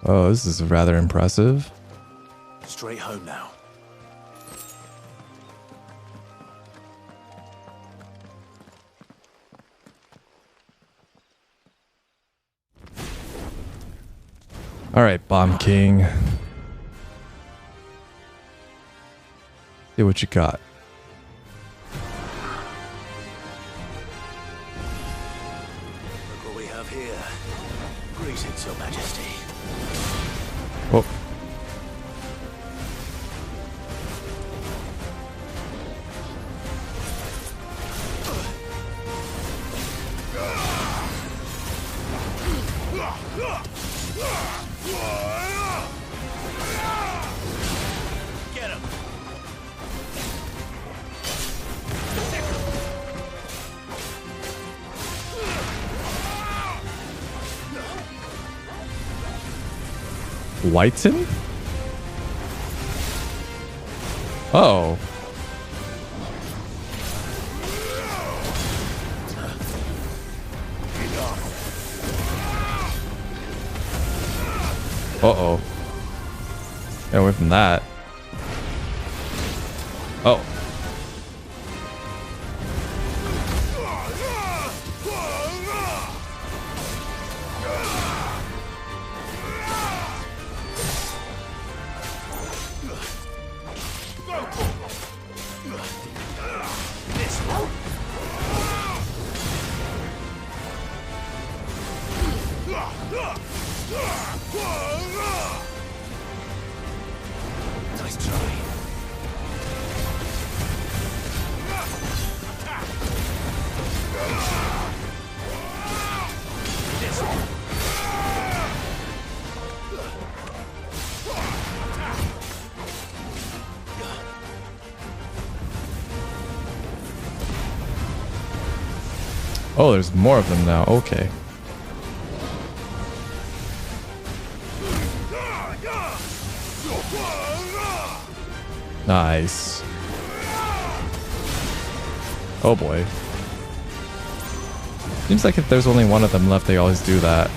Oh, this is rather impressive. Straight home now. All right, Bomb King. See what you got. Look what we have here. Greetings, Your Majesty. Oh. Get him. Whiten? Oh. Uh-oh. Get away from that. Oh. Oh, there's more of them now. Okay. Nice. Oh boy. Seems like if there's only one of them left, they always do that.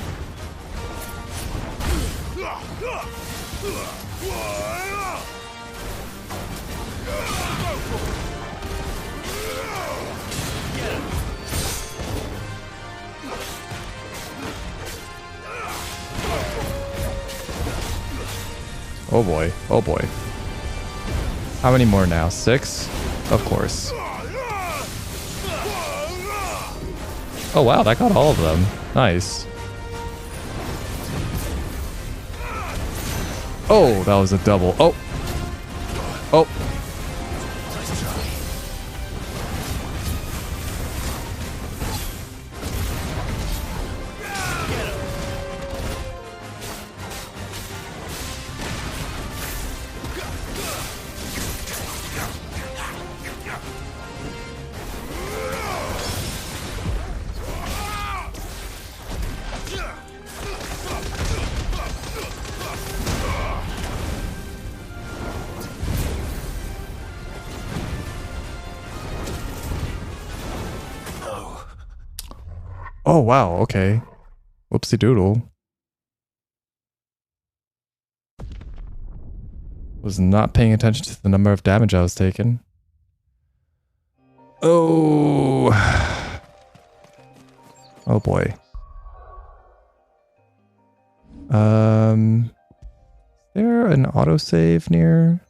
Oh boy, oh boy. How many more now? 6? Of course. Oh wow, that got all of them. Nice. Oh, that was a double. Oh. Oh. Oh wow, okay. Whoopsie doodle. Was not paying attention to the number of damage I was taking. Oh. Oh boy. Is there an autosave near?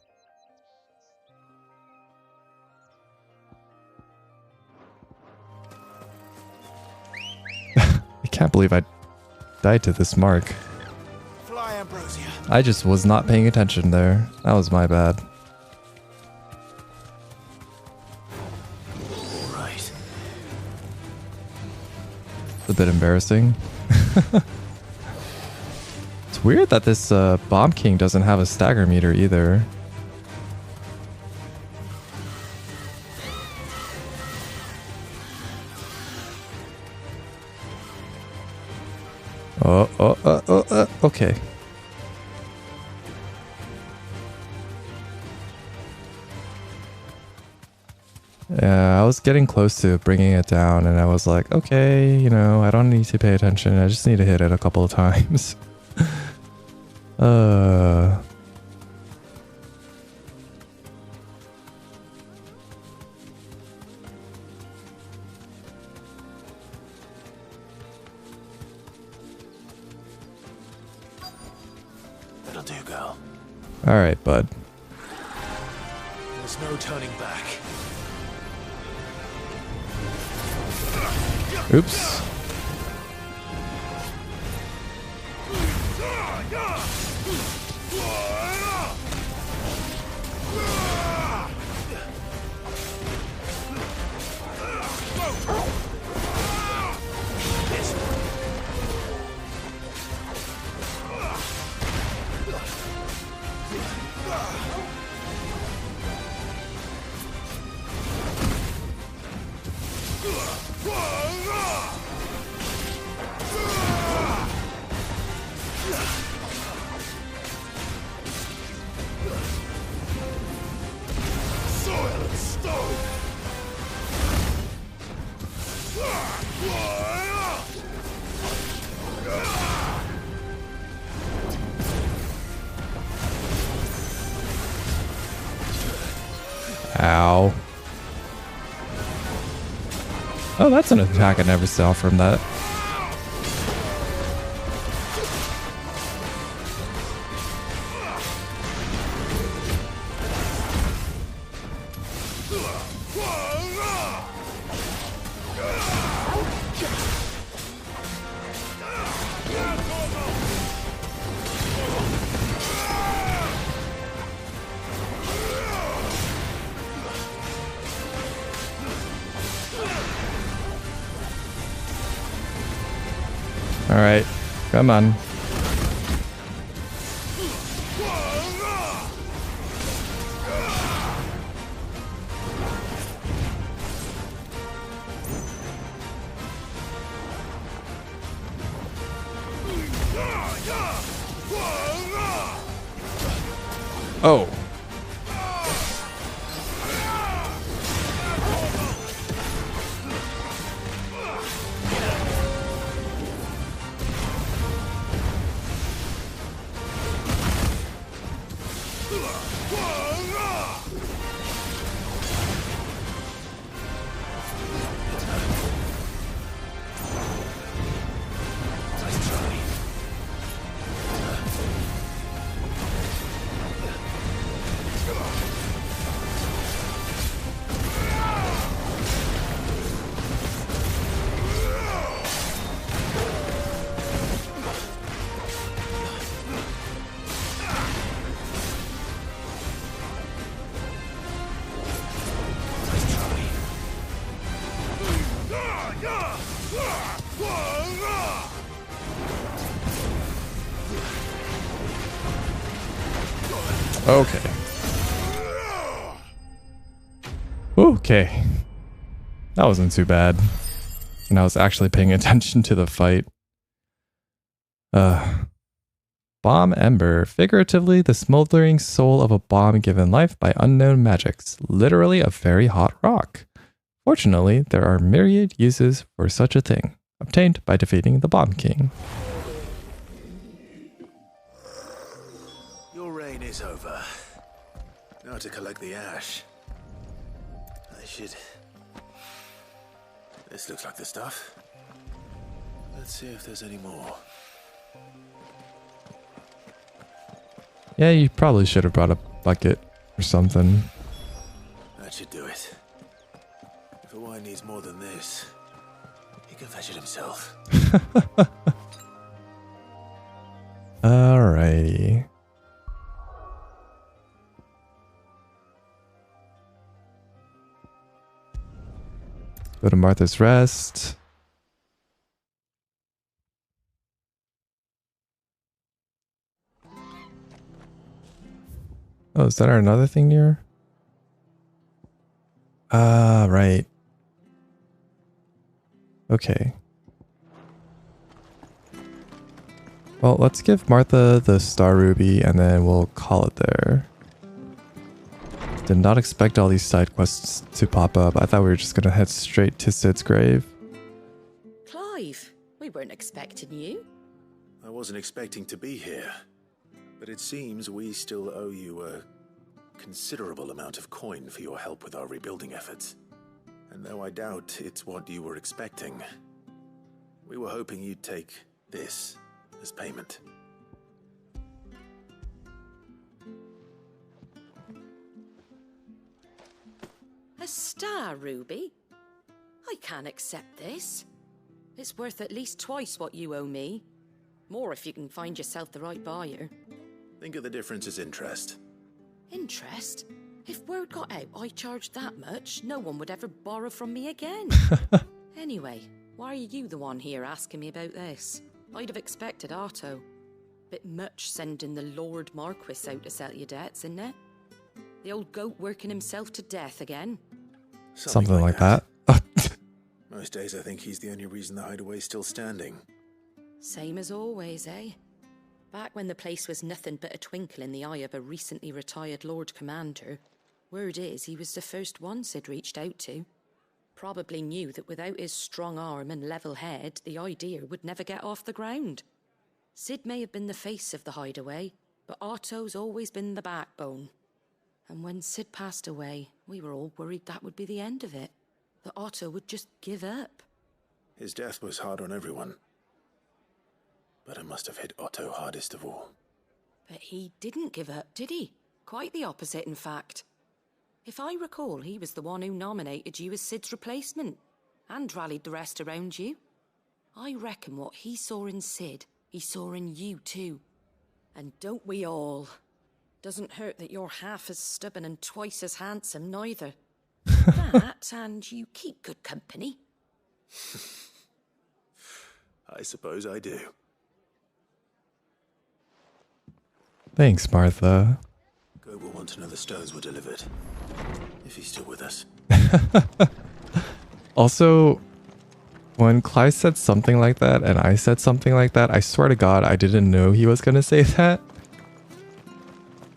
I can't believe I died to this mark. Fly, Ambrosia. I just was not paying attention there. That was my bad. All right. It's a bit embarrassing. It's weird that this Bomb King doesn't have a stagger meter either. Okay. Yeah, I was getting close to bringing it down and I was like, okay, you know, I don't need to pay attention. I just need to hit it a couple of times. That'll do, girl. All right, bud. There's no turning back. Oops. Ow. Oh, that's an attack I never saw from that. Alright, come on. Oh. Okay. Okay. That wasn't too bad. And I was actually paying attention to the fight. Bomb Ember. Figuratively, the smoldering soul of a bomb given life by unknown magics. Literally a very hot rock. Fortunately, there are myriad uses for such a thing. Obtained by defeating the Bomb King. Your reign is over. Now to collect the ash. I should... This looks like the stuff. Let's see if there's any more. Yeah, you probably should have brought a bucket or something. That should do it. If Hawaii needs more than this, he can fetch it himself. Alrighty. Go to Martha's Rest. Oh, is that our another thing near? Ah, right. Okay. Well, let's give Martha the Star Ruby and then we'll call it there. Did not expect all these side quests to pop up. I thought we were just going to head straight to Sid's grave. Clive, we weren't expecting you. I wasn't expecting to be here, but it seems we still owe you a considerable amount of coin for your help with our rebuilding efforts. And though I doubt it's what you were expecting, we were hoping you'd take this as payment. A star ruby? I can't accept this. It's worth at least twice what you owe me. More if you can find yourself the right buyer. Think of the difference as interest. Interest? If word got out I charged that much, no one would ever borrow from me again. Anyway, why are you the one here asking me about this? I'd have expected Otto. Bit much sending the Lord Marquis out to settle your debts, isn't it? The old goat working himself to death again. Something like that. Most days I think he's the only reason the Hideaway's still standing. Same as always, eh? Back when the place was nothing but a twinkle in the eye of a recently retired Lord Commander, word is he was the first one Sid reached out to. Probably knew that without his strong arm and level head, the idea would never get off the ground. Sid may have been the face of the Hideaway, but Otto's always been the backbone. And when Sid passed away, we were all worried that would be the end of it. That Otto would just give up. His death was hard on everyone. But it must have hit Otto hardest of all. But he didn't give up, did he? Quite the opposite, in fact. If I recall, he was the one who nominated you as Sid's replacement, and rallied the rest around you. I reckon what he saw in Sid, he saw in you too. And don't we all? Doesn't hurt that you're half as stubborn and twice as handsome, neither. That, and you keep good company. I suppose I do. Thanks, Martha. Go will want to know the stones were delivered. If he's still with us. Also, when Clive said something like that and I said something like that, I swear to God, I didn't know he was going to say that.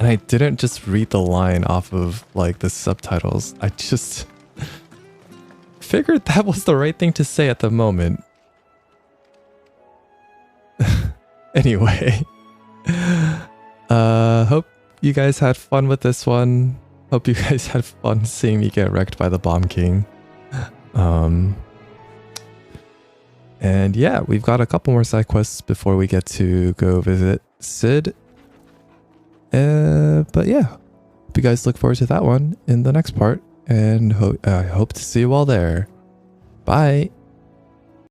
And I didn't just read the line off of like the subtitles. I just figured that was the right thing to say at the moment. Anyway, hope you guys had fun with this one. Hope you guys had fun seeing me get wrecked by the Bomb King. And yeah, we've got a couple more side quests before we get to go visit Sid. But yeah, hope you guys look forward to that one in the next part, and I hope to see you all there. Bye.